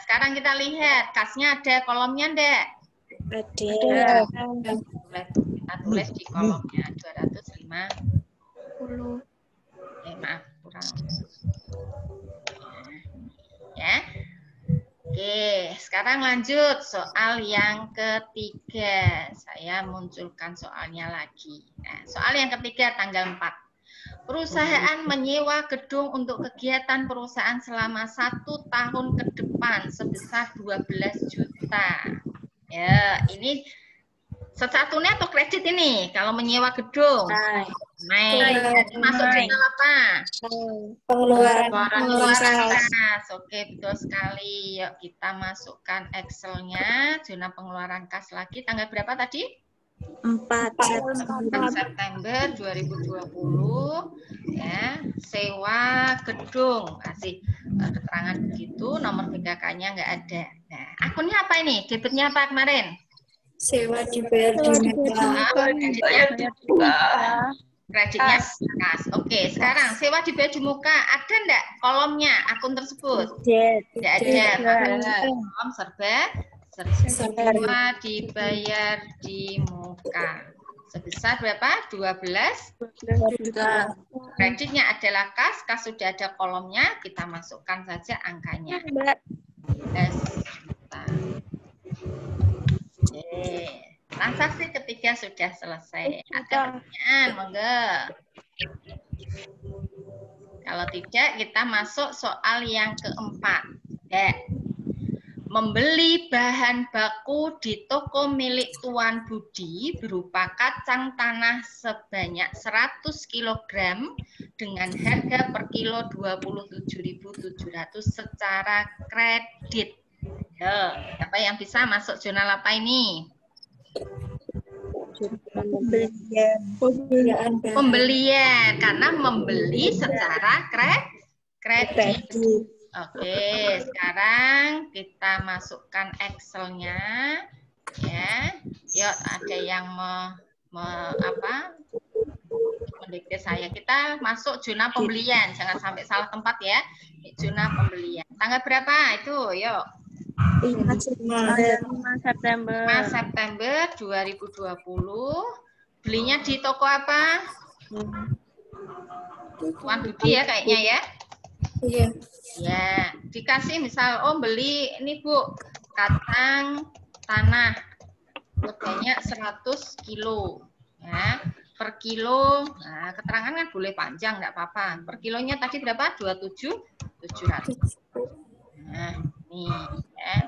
sekarang kita lihat kasnya ada kolomnya enggak? Ada. Kita tulis di kolomnya 250. Maaf kurang. Ya. Oke, sekarang lanjut soal yang ketiga. Saya munculkan soalnya lagi. Nah, soal yang ketiga tanggal 4. Perusahaan menyewa gedung untuk kegiatan perusahaan selama 1 tahun ke depan sebesar 12 juta. Ya, ini satu-satunya atau kredit ini kalau menyewa gedung? Naik. Masuk jurnal apa? Pengeluaran kas. Oke, betul sekali. Yuk kita masukkan Excel-nya. Jurnal pengeluaran kas lagi. Tanggal berapa tadi? 4 September 2020. Ya, sewa gedung. Kasih keterangan begitu. Nomor BKK-nya nggak ada. Nah, akunnya apa ini? Debitnya apa kemarin? Sewa dibayar di Kreditnya kas. Oke, sekarang sewa dibayar di muka. Ada enggak kolomnya akun tersebut? Tidak ada. Kolom sewa dibayar di muka. Sebesar berapa? 12 juta. Kreditnya adalah kas. Kas sudah ada kolomnya. Kita masukkan saja angkanya. 12 juta. Oke. Transaksi ketiga sudah selesai. Ada pertanyaan, monggo. Kalau tidak, kita masuk soal yang keempat. Membeli bahan baku di toko milik Tuan Budi berupa kacang tanah sebanyak 100 kg dengan harga per kilo 27.700 secara kredit. Siapa yang bisa masuk jurnal apa ini? Pembelian, karena membeli secara kredit. Oke, sekarang kita masukkan Excel-nya, ya. Yuk, ada yang mendikte saya. Kita masuk zona pembelian, jangan sampai salah tempat ya. Zona pembelian. Tanggal berapa itu? Yuk. 5 September 2020. Belinya di toko apa? Tuan Budi ya kayaknya ya. Iya. Ya, dikasih misal, beli ini Bu, kacang tanah sebanyak 100 kilo. Ya, per kilo, nah keterangan kan boleh panjang, enggak apa-apa. Per kilonya tadi berapa? 27.700. Nah, ini ya.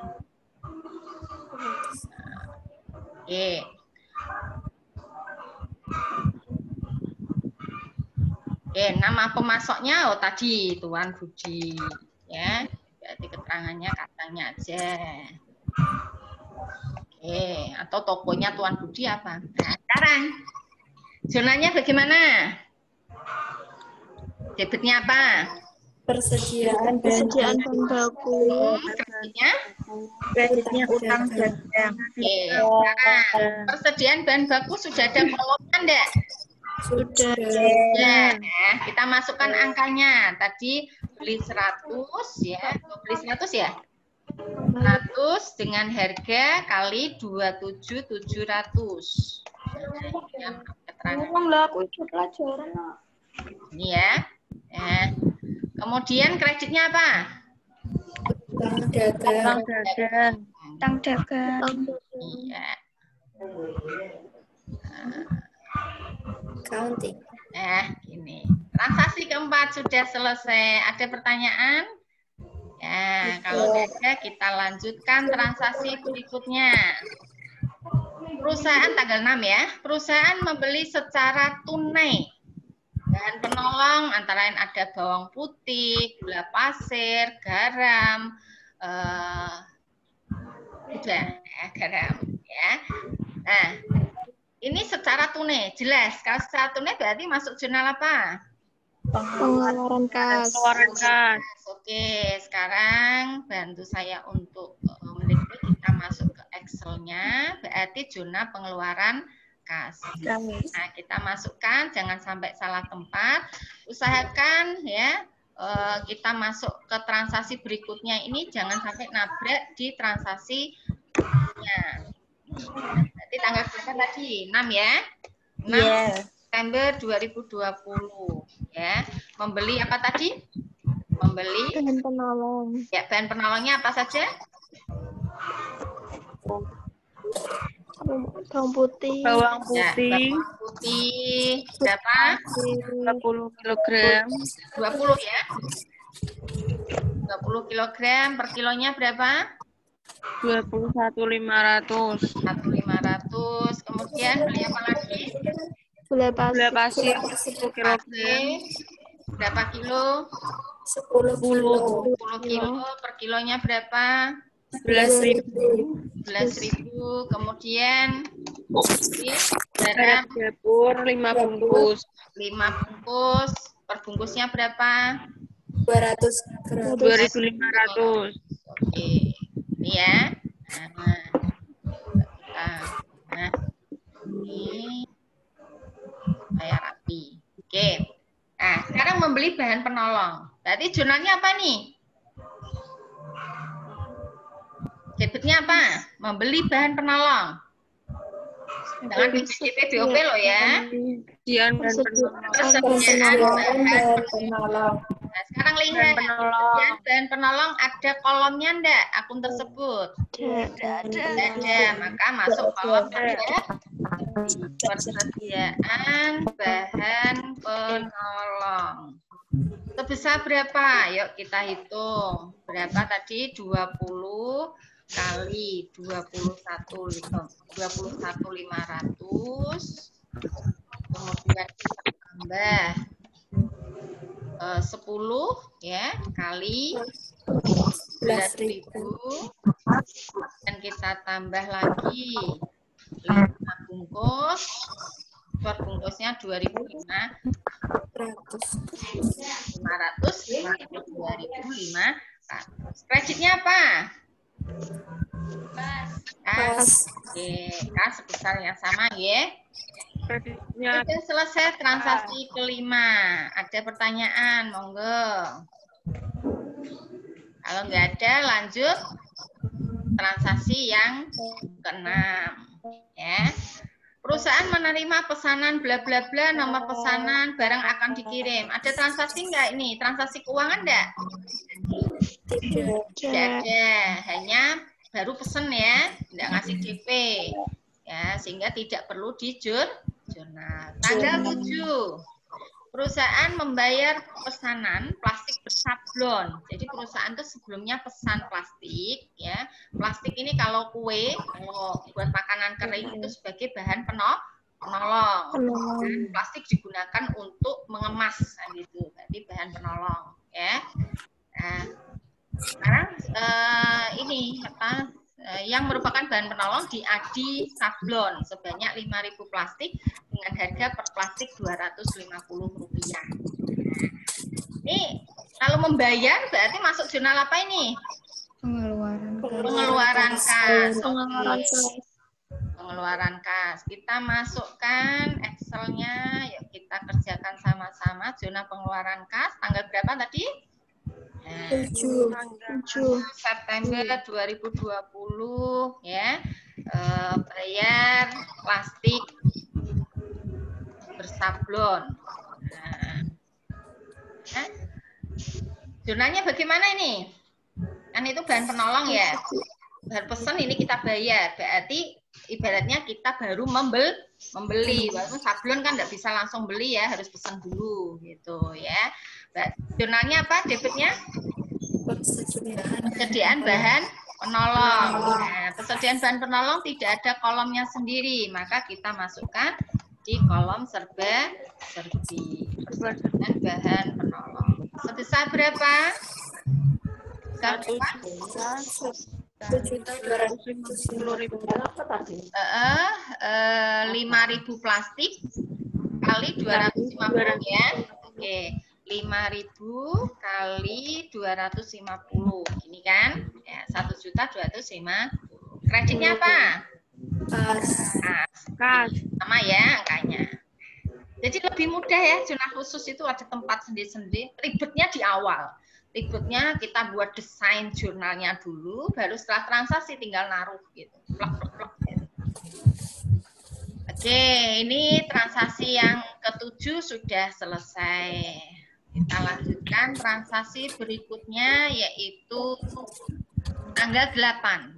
Oke. Oke, nama pemasoknya tadi Tuan Budi ya. Berarti keterangannya katanya aja. Oke, atau tokonya Tuan Budi apa? Nah, sekarang zonanya bagaimana? Debitnya apa? Persediaan bahan baku. Kreditnya utang dagang. Oke, sekarang persediaan bahan baku sudah ada kolomnya enggak? Sudah. Ya, kita masukkan angkanya. Tadi beli 100 ya. Beli 100 ya? 100 dengan harga kali 27.700. Lah aku ikut pelajaran. Ini ya. Kemudian kreditnya apa? Utang dagang. Iya. Counting. Ini. Transaksi keempat sudah selesai. Ada pertanyaan? Ya, kalau tidak kita lanjutkan transaksi berikutnya. Perusahaan tanggal 6 ya. Perusahaan membeli secara tunai bahan penolong antara lain ada bawang putih, gula pasir, garam, garam ya. Nah, ini secara tunai jelas. Kalau secara tunai berarti masuk jurnal apa? Pengeluaran kas. Oke, sekarang bantu saya untuk mendikte, kita masuk ke Excel-nya, berarti zona pengeluaran kas. Nah, kita masukkan, jangan sampai salah tempat. Usahakan ya, kita masuk ke transaksi berikutnya ini, jangan sampai nabrak di transaksi berikutnya. Berarti tanggal berapa tadi? 6 ya? 6 September 2020 ya. Membeli apa tadi? Membeli bahan penolong. Ya, bahan penolongnya apa saja? Bawang putih. Berapa? 20 kilogram. 20 ya. 20 kilogram, per kilonya berapa? 21.500. 1.500. Kemudian beli apa lagi? Gula pasir 10 kilogram. Berapa kilo? 10 10 kilo, per kilonya berapa? 11.000. 11.000. Kemudian garam dapur 5 bungkus. 5 bungkus. Per bungkusnya berapa? 200 gram. 2.500. Oke. Ini ya. Nah, ini saya rapi. Oke. Nah, sekarang membeli bahan penolong. Berarti jurnalnya apa nih? Debitnya apa? Membeli bahan penolong. Jangan DP BOP loh ya. Persediaan bahan penolong. Nah, sekarang lihat bahan penolong ada kolomnya enggak akun tersebut? Tidak ada. Maka masuk kolom persediaan bahan penolong. Sebesar berapa? Yuk kita hitung. Berapa tadi? 20 kali 21.500. Kemudian kita tambah 10 ya kali 11.000, dan kita tambah lagi 5 bungkus, per bungkusnya 2.500. Kreditnya apa? Kas. Oke, kas sebesar yang sama ya. Sudah selesai transaksi kelima. Ada pertanyaan, monggo. Kalau nggak ada, lanjut transaksi yang keenam. Ya. Perusahaan menerima pesanan bla bla bla, nomor pesanan, barang akan dikirim. Ada transaksi nggak ini? Transaksi keuangan nggak? Tidak ada. Hanya baru pesen ya, tidak ngasih DP. Ya, sehingga tidak perlu di jurnal. Tanggal 7. Perusahaan membayar pesanan plastik bersablon. Jadi perusahaan itu sebelumnya pesan plastik, ya. Plastik ini kalau kue, kalau buat makanan kering itu sebagai bahan penolong. Dan plastik digunakan untuk mengemas, gitu. Jadi bahan penolong, ya. Nah, sekarang ini apa? Yang merupakan bahan penolong di Adi Sablon sebanyak 5.000 plastik dengan harga per plastik Rp250. Ini kalau membayar berarti masuk jurnal apa ini? Pengeluaran kas. Pengeluaran kas. Kita masukkan Excel-nya, yuk kita kerjakan sama-sama. Zona pengeluaran kas tanggal berapa tadi? 7 September 2020 ya. Bayar plastik bersablon. Nah, ya. Jurnalnya bagaimana ini? Kan itu bahan penolong ya. Bahan pesan ini kita bayar. Berarti ibaratnya kita baru membeli. Walaupun sablon kan nggak bisa langsung beli ya, harus pesan dulu gitu ya. Jurnalnya apa? Debitnya? Persediaan bahan penolong. Nah, persediaan bahan penolong tidak ada kolomnya sendiri, maka kita masukkan di kolom serba serbi. Persediaan bahan penolong. Sebesar berapa? 1.250.000 berapa tadi? 5.000 plastik kali 250 ya. Oke, 5.000 kali 250. Gini kan? Ya, 1.250.000. Kreditnya apa? Kas. Sama ya angkanya. Jadi lebih mudah ya, jurnal khusus itu ada tempat sendiri-sendiri. Ribetnya di awal. Ribetnya kita buat desain jurnalnya dulu, baru setelah transaksi tinggal naruh gitu. Plek-plek gitu. Oke, ini transaksi yang ke-7 sudah selesai. Kita lanjutkan transaksi berikutnya yaitu tanggal 8.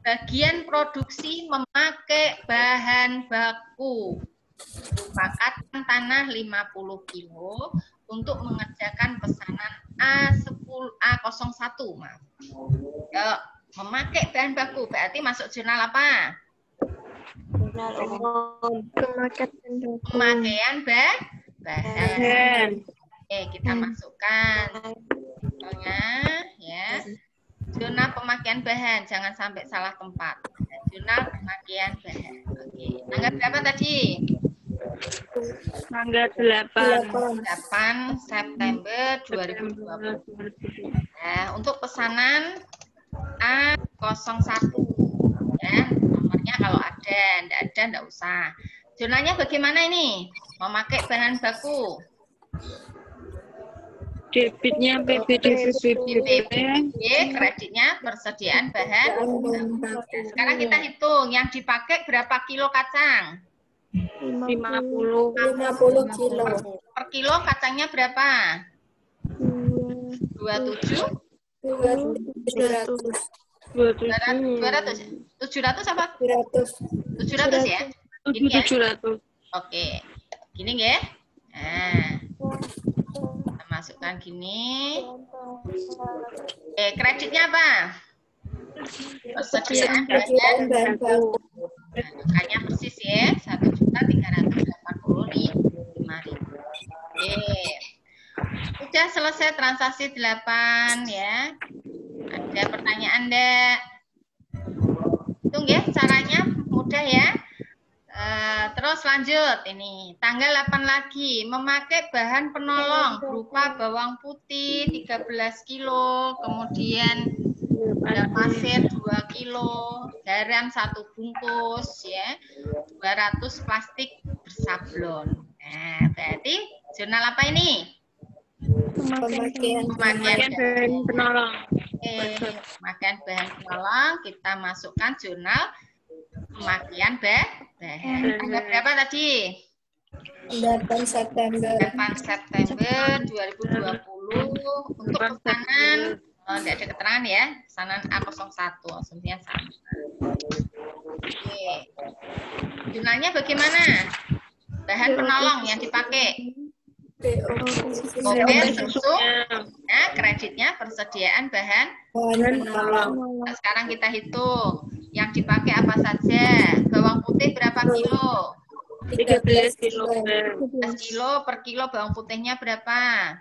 Bagian produksi memakai bahan baku. Merupakan tanah 50 kilo untuk mengerjakan pesanan A01. Maaf. Memakai bahan baku berarti masuk jurnal apa? Pemakaian bahan. Oke, kita masukkan contohnya ya. Jurnal pemakaian bahan, jangan sampai salah tempat. Jurnal pemakaian bahan. Oke, tanggal berapa tadi? Tanggal 8 September 2020. Nah, untuk pesanan A01 ya, nomornya kalau ada, enggak usah. Jurnalnya bagaimana ini? Memakai bahan baku. Debitnya PBDB, kreditnya persediaan bahan. Nah, sekarang kita hitung yang dipakai berapa kilo kacang? 50 kilo. Per kilo kacangnya berapa? 27? 700 apa? 700 ya? 700. Oke. Gini ya. Nah. Kita masukkan gini. Kreditnya apa? Persediaan bahan baku. Nah, angkanya persis ya, 1.385.000. Oke. Sudah selesai transaksi 8 ya. Ada pertanyaan enggak? Hitung ya, caranya mudah ya. Terus lanjut ini tanggal 8 lagi memakai bahan penolong berupa bawang putih 13 kilo, kemudian ada pasir 2 kilo, garam 1 bungkus ya, 200 plastik bersablon. Nah, berarti jurnal apa ini? Pemakaian bahan penolong. Pemakaian bahan penolong kita masukkan jurnal pemakaian bahan. Tanggal berapa tadi? 8 September 2020 untuk pesanan tidak ada keterangan ya, pesanan A01 asumsinya sama. Oke. Jurnalnya bagaimana? Bahan penolong yang dipakai. Nah, kreditnya persediaan bahan penolong. Nah, sekarang kita hitung yang dipakai apa saja. Bawang putih berapa kilo? 13 kilo. 13 kilo per kilo bawang putihnya berapa?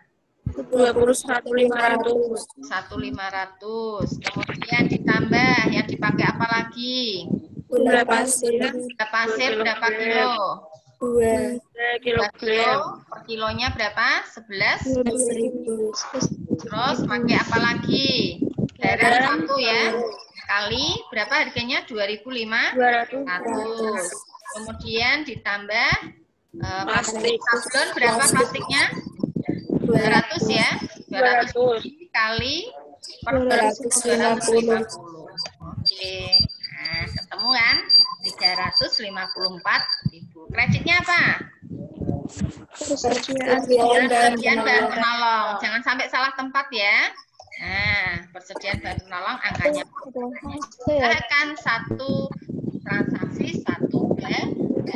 21.500. 1.500. Kemudian ditambah yang dipakai apa lagi? Gula pasir. Gula pasir berapa kilo? 2 kilo. kilogram. Per kilonya berapa? 11.000. 11.000. Terus pakai apa lagi? Garam 1 ya. Kali berapa harganya? 2.500. Kemudian ditambah plastik sablon berapa plastiknya? 200 ya. 200 kali per 250. Oke. Nah, ketemu kan? 354.000. Kreditnya apa? Persediaan Persediaan bahan penolong. Jangan sampai salah tempat ya. Nah, persediaan bahan penolong angkanya akan satu transaksi, satu belanja.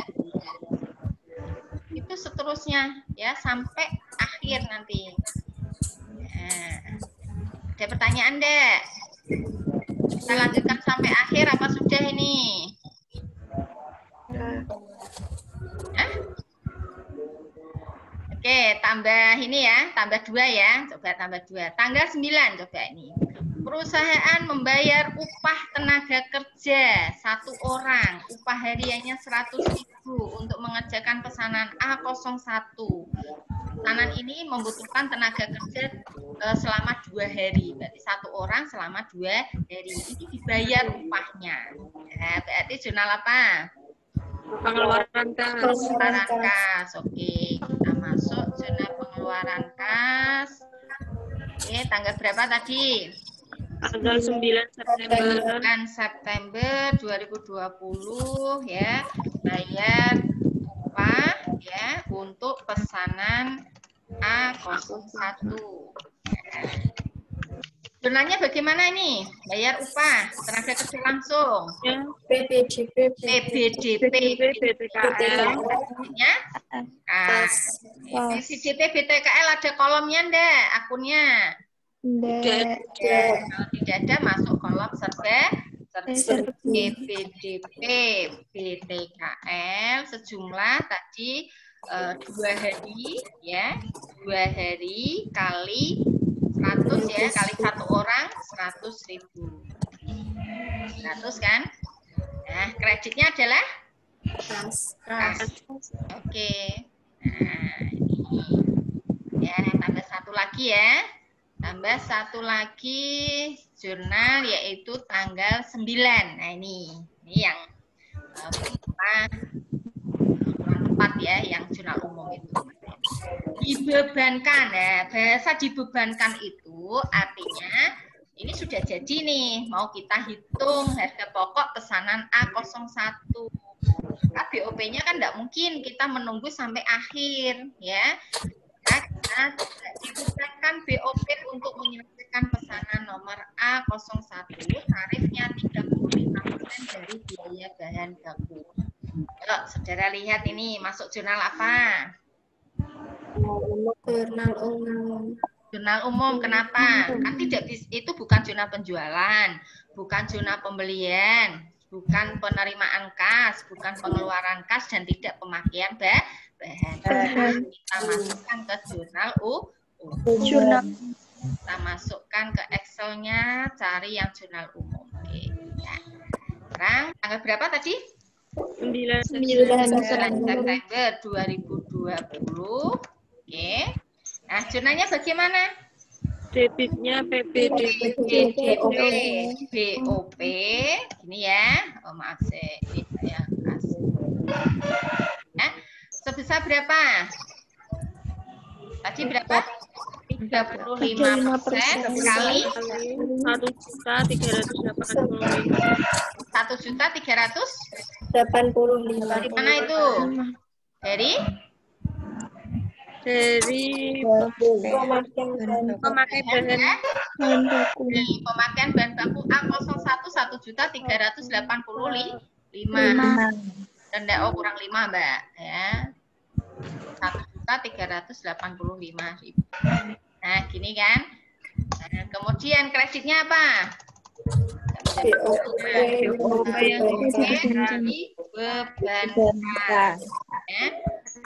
Itu seterusnya ya sampai akhir nanti. Nah, ada pertanyaan, Dek? Kita lanjutkan sampai akhir apa sudah ini? Hah? Oke, tambah ini ya, tambah 2 ya. Coba tambah 2. Tanggal 9 coba ini. Perusahaan membayar upah tenaga kerja 1 orang. Upah hariannya 100.000 untuk mengerjakan pesanan A01. Pesanan ini membutuhkan tenaga kerja selama 2 hari. Berarti 1 orang selama 2 hari. Ini dibayar upahnya. Nah, berarti jurnal apa? Pengeluaran kas. Pengeluaran kas. Oke, kita masuk zona pengeluaran kas. Oke, tanggal berapa tadi? Tanggal 9 September. 9 September 2020 ya. Bayar upah ya untuk pesanan A01. Jurnalnya bagaimana ini? Bayar upah tenaga kerja langsung. Ya. PPDP, PBDP, BTKL. ya. PBDP, BTKL ada kolomnya ndak akunnya? Kalau tidak ada masuk kolom PBDP, BTKL sejumlah tadi 2 hari ya, 2 hari kali 100 ya, kali 1 orang 100.000. 100 kan? Nah, kreditnya adalah kas. Oke. Nah, ini. Ya, tambah 1 lagi ya. Tambah 1 lagi jurnal yaitu tanggal 9. Nah, ini yang tempat ya, yang jurnal umum itu. Dibebankan. Nah, bahasa dibebankan itu artinya ini sudah jadi nih, mau kita hitung harga pokok pesanan A01. BOP-nya kan tidak mungkin kita menunggu sampai akhir ya. Kita dibebankan BOP untuk menyelesaikan pesanan nomor A01, tarifnya 35% dari biaya bahan baku. Yuk, saudara lihat ini masuk jurnal apa? Jurnal umum. Jurnal umum, kenapa? Kan tidak itu bukan jurnal penjualan, bukan jurnal pembelian, bukan penerimaan kas, bukan pengeluaran kas, dan tidak pemakaian bahan. Kita masukkan ke jurnal Jurnal. Kita masukkan ke Excel-nya, cari yang jurnal umum. Oke. Ya. Sekarang tanggal berapa tadi? 9 September 2020. Oke. Nah, jurnalnya bagaimana? Debitnya PBDP. BOP. Ini ya. Oh, maaf ini saya kasih. Nah, sebesar berapa? Tadi berapa? 35% kali 1.385. 1.385. Dari mana itu? Dari pemakai bahan pemakaian bahan baku A01 1.385.000. Rendah kurang 5, Mbak ya. 1.385.000. Nah, gini kan. Nah, kemudian kreditnya apa? Dibebankan. Ya.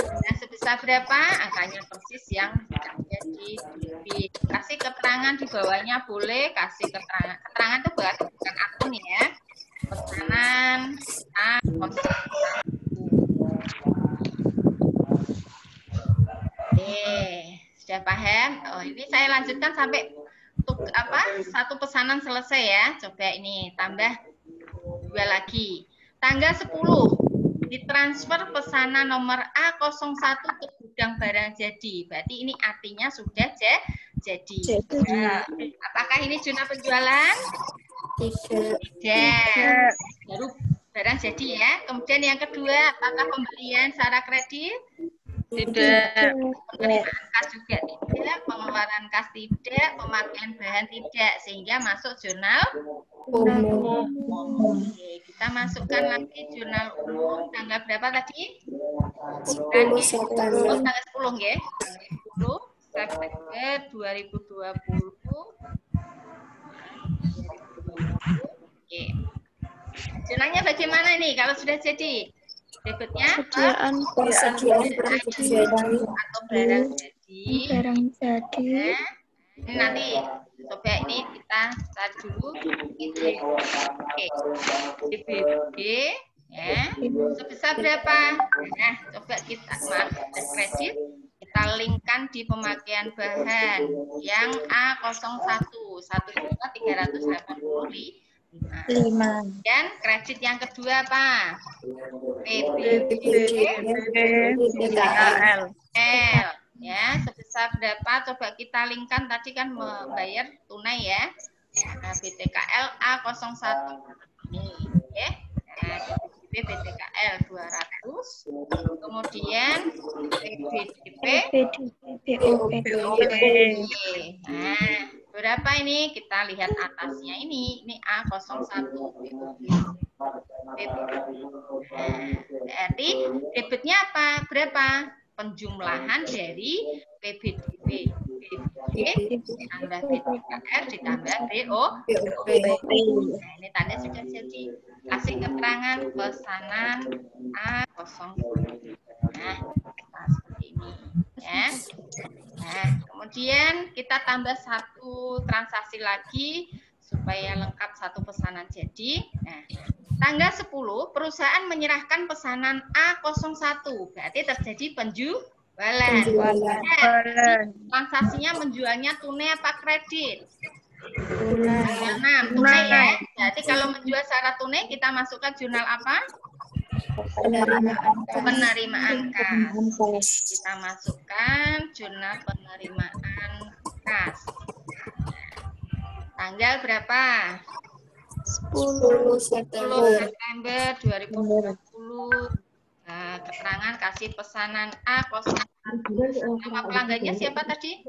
Nah, sebesar berapa? Angkanya persis yang jadi kasih keterangan di bawahnya boleh kasih keterangan. Keterangan itu bukan akun ya. Pesanan sudah paham? Oh, ini saya lanjutkan sampai satu pesanan selesai ya. Coba ini tambah 2 lagi. Tanggal 10 ditransfer pesanan nomor A01 ke gudang barang jadi. Berarti ini artinya sudah jadi. Apakah ini jurnal penjualan? Tidak. Baru barang jadi ya. Kemudian yang kedua, apakah pembelian secara kredit? Tidak. Penerimaan kas juga tidak, pengeluaran kas tidak, pemakaian bahan tidak, sehingga masuk jurnal Umum. Oke, kita masukkan lagi jurnal umum tanggal berapa tadi? 10 September. Tanggal 10 ya. Tanggal 10 September 2020. Oke. Jurnalnya bagaimana nih kalau sudah jadi? Debitnya Persediaan barang jadi. atau barang jadi. jadi. Nah, ini nanti coba ini kita cari dulu DBB ya sebesar berapa? Nah, coba kita kredit kita linkkan di pemakaian bahan yang A01 1.385. Dan kredit yang kedua apa? PDKL. PDKL. Ya, sebesar berapa? Coba kita linkkan tadi kan membayar tunai ya. Nah, BTKL A01. Nih, ya. Nah, BTKL 200. Kemudian PDP Nah, berapa ini? Kita lihat atasnya ini. Ini A01. Berarti debitnya apa? Berapa? Penjumlahan dari PBDB. Ditambah BTKR ditambah BOP. Nah, ini tanda sudah jadi. Kasih keterangan pesanan A01. Nah, seperti ini. Ya. Nah, kemudian kita tambah satu transaksi lagi supaya lengkap satu pesanan jadi. Nah, tanggal 10 perusahaan menyerahkan pesanan A01. Berarti terjadi penjualan. Transaksinya menjualnya tunai apa kredit? Tanggal 6 tunai ya. Berarti kalau menjual secara tunai kita masukkan jurnal apa? Penerimaan kas. Kita masukkan jurnal penerimaan kas. Tanggal berapa? 10 September. 10 September 2020. Nah, keterangan kasih pesanan A01. Nama pelanggannya siapa tadi?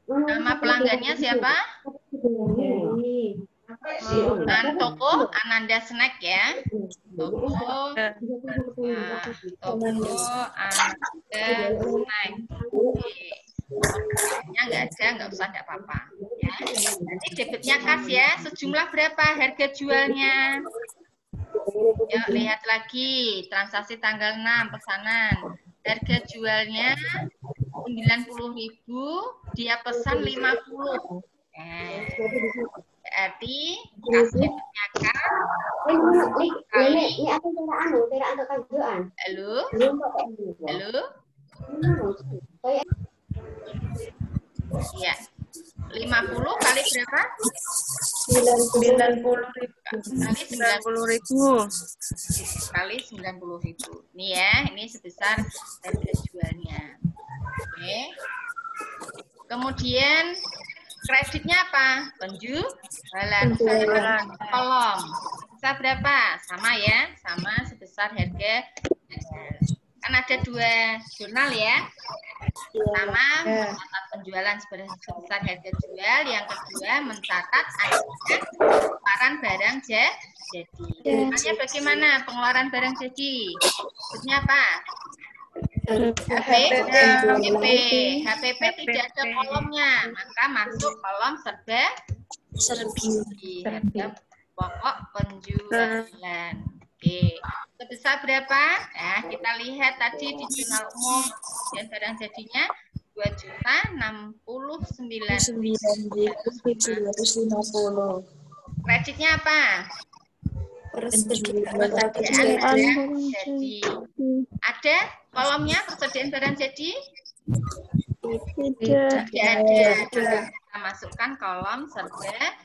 Nama pelanggannya siapa? Toko Ananda Snack ya. Toko Ananda Snack. Nggak ada, nggak usah, nggak apa-apa. Ya. Nanti debitnya kas ya. Sejumlah berapa harga jualnya? Yuk lihat lagi transaksi tanggal 6 pesanan. Harga jualnya 90.000, dia pesan 50. Berarti kasih kan kali halo ya 50 kali berapa? 90.000 kali 90.000. Nih ya, ini sebesar harga jualnya. Oke. Kemudian kreditnya apa? Penjualan. Kolom. Sebesar berapa? Sama ya, sama sebesar harga. Kan ada dua jurnal ya. Pertama, mencatat penjualan sebesar harga jual. Yang kedua, mencatat adanya pengeluaran barang jadi. Caranya bagaimana pengeluaran barang jadi? Maksudnya apa? HPP tidak ada kolomnya, maka masuk kolom serba harga pokok penjualan. Oke, sebesar berapa? Nah, kita lihat tadi di jurnal umum dan barang jadinya 2.069.750. Kreditnya apa? Persediaan Persediaan barang jadi. Ada kolomnya persediaan barang jadi? Tidak ada. Kita masukkan kolom serba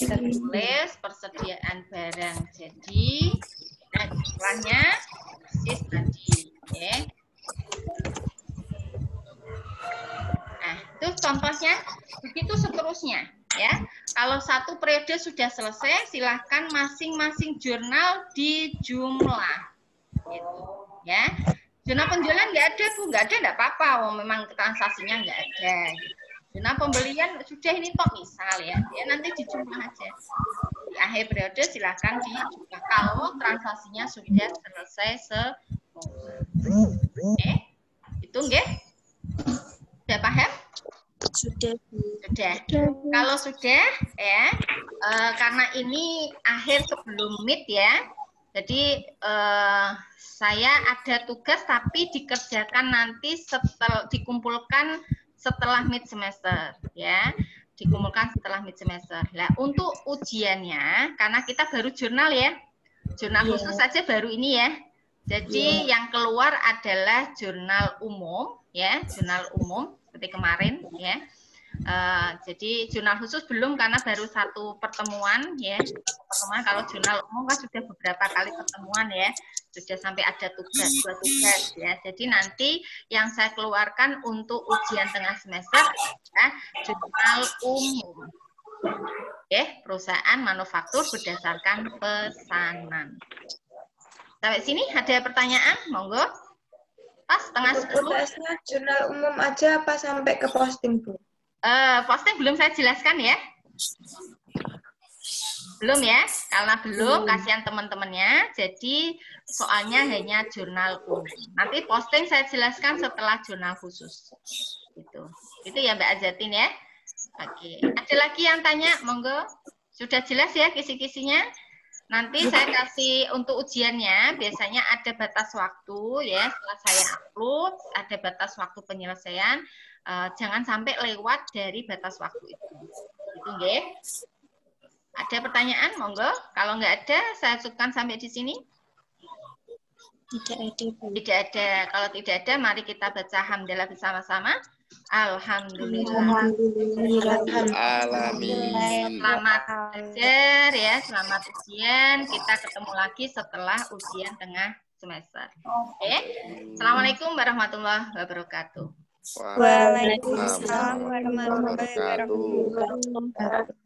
tertulis persediaan barang jadi. Nah, jumlahnya persis tadi. Ya. Nah, itu contohnya. Begitu seterusnya. Ya, kalau satu periode sudah selesai, silahkan masing-masing jurnal dijumlah. Gitu. ya. Jurnal penjualan nggak ada Bu, nggak ada nggak apa-apa, memang transaksinya nggak ada. Jurnal pembelian sudah ini toh misal ya, nanti dijumlah aja. Di akhir periode silakan dijumlah kalau transaksinya sudah selesai semua. Oke, itu nggih? Sudah paham? Sudah. Sudah. Kalau sudah ya, karena ini akhir sebelum mid ya, jadi saya ada tugas tapi dikerjakan nanti setelah dikumpulkan setelah mid semester ya, dikumpulkan setelah mid semester. Nah untuk ujiannya karena kita baru jurnal ya, jurnal khusus saja baru ini ya. Jadi yang keluar adalah jurnal umum ya, jurnal umum seperti kemarin ya. Jadi jurnal khusus belum karena baru satu pertemuan ya. Pertemuan kalau jurnal umum kan sudah beberapa kali pertemuan ya. Sudah sampai ada tugas, 2 tugas ya. Jadi nanti yang saya keluarkan untuk ujian tengah semester ya, jurnal umum. Oke, perusahaan manufaktur berdasarkan pesanan. Sampai sini ada pertanyaan? Monggo. Pas setengah 10. UTS-nya jurnal umum aja apa sampai ke posting, Bu? Posting belum saya jelaskan ya. Belum ya, karena belum kasihan teman-temannya. Jadi soalnya hanya jurnal umum. Nanti posting saya jelaskan setelah jurnal khusus. Itu ya Mbak Azatin ya. Oke, ada lagi yang tanya? Monggo. Sudah jelas ya kisi-kisinya? Nanti saya kasih untuk ujiannya, biasanya ada batas waktu ya, setelah saya upload, ada batas waktu penyelesaian, jangan sampai lewat dari batas waktu itu. Itu nggih. Ada pertanyaan? Monggo. Kalau nggak ada, saya cukupkan sampai di sini. Tidak ada, Bu. Tidak ada. Kalau tidak ada, mari kita baca hamdalah bersama-sama. Alhamdulillah. Alamin. Selamat belajar ya, selamat ujian. Kita ketemu lagi setelah ujian tengah semester. Oke. Assalamualaikum warahmatullahi wabarakatuh. Waalaikumsalam warahmatullahi wabarakatuh.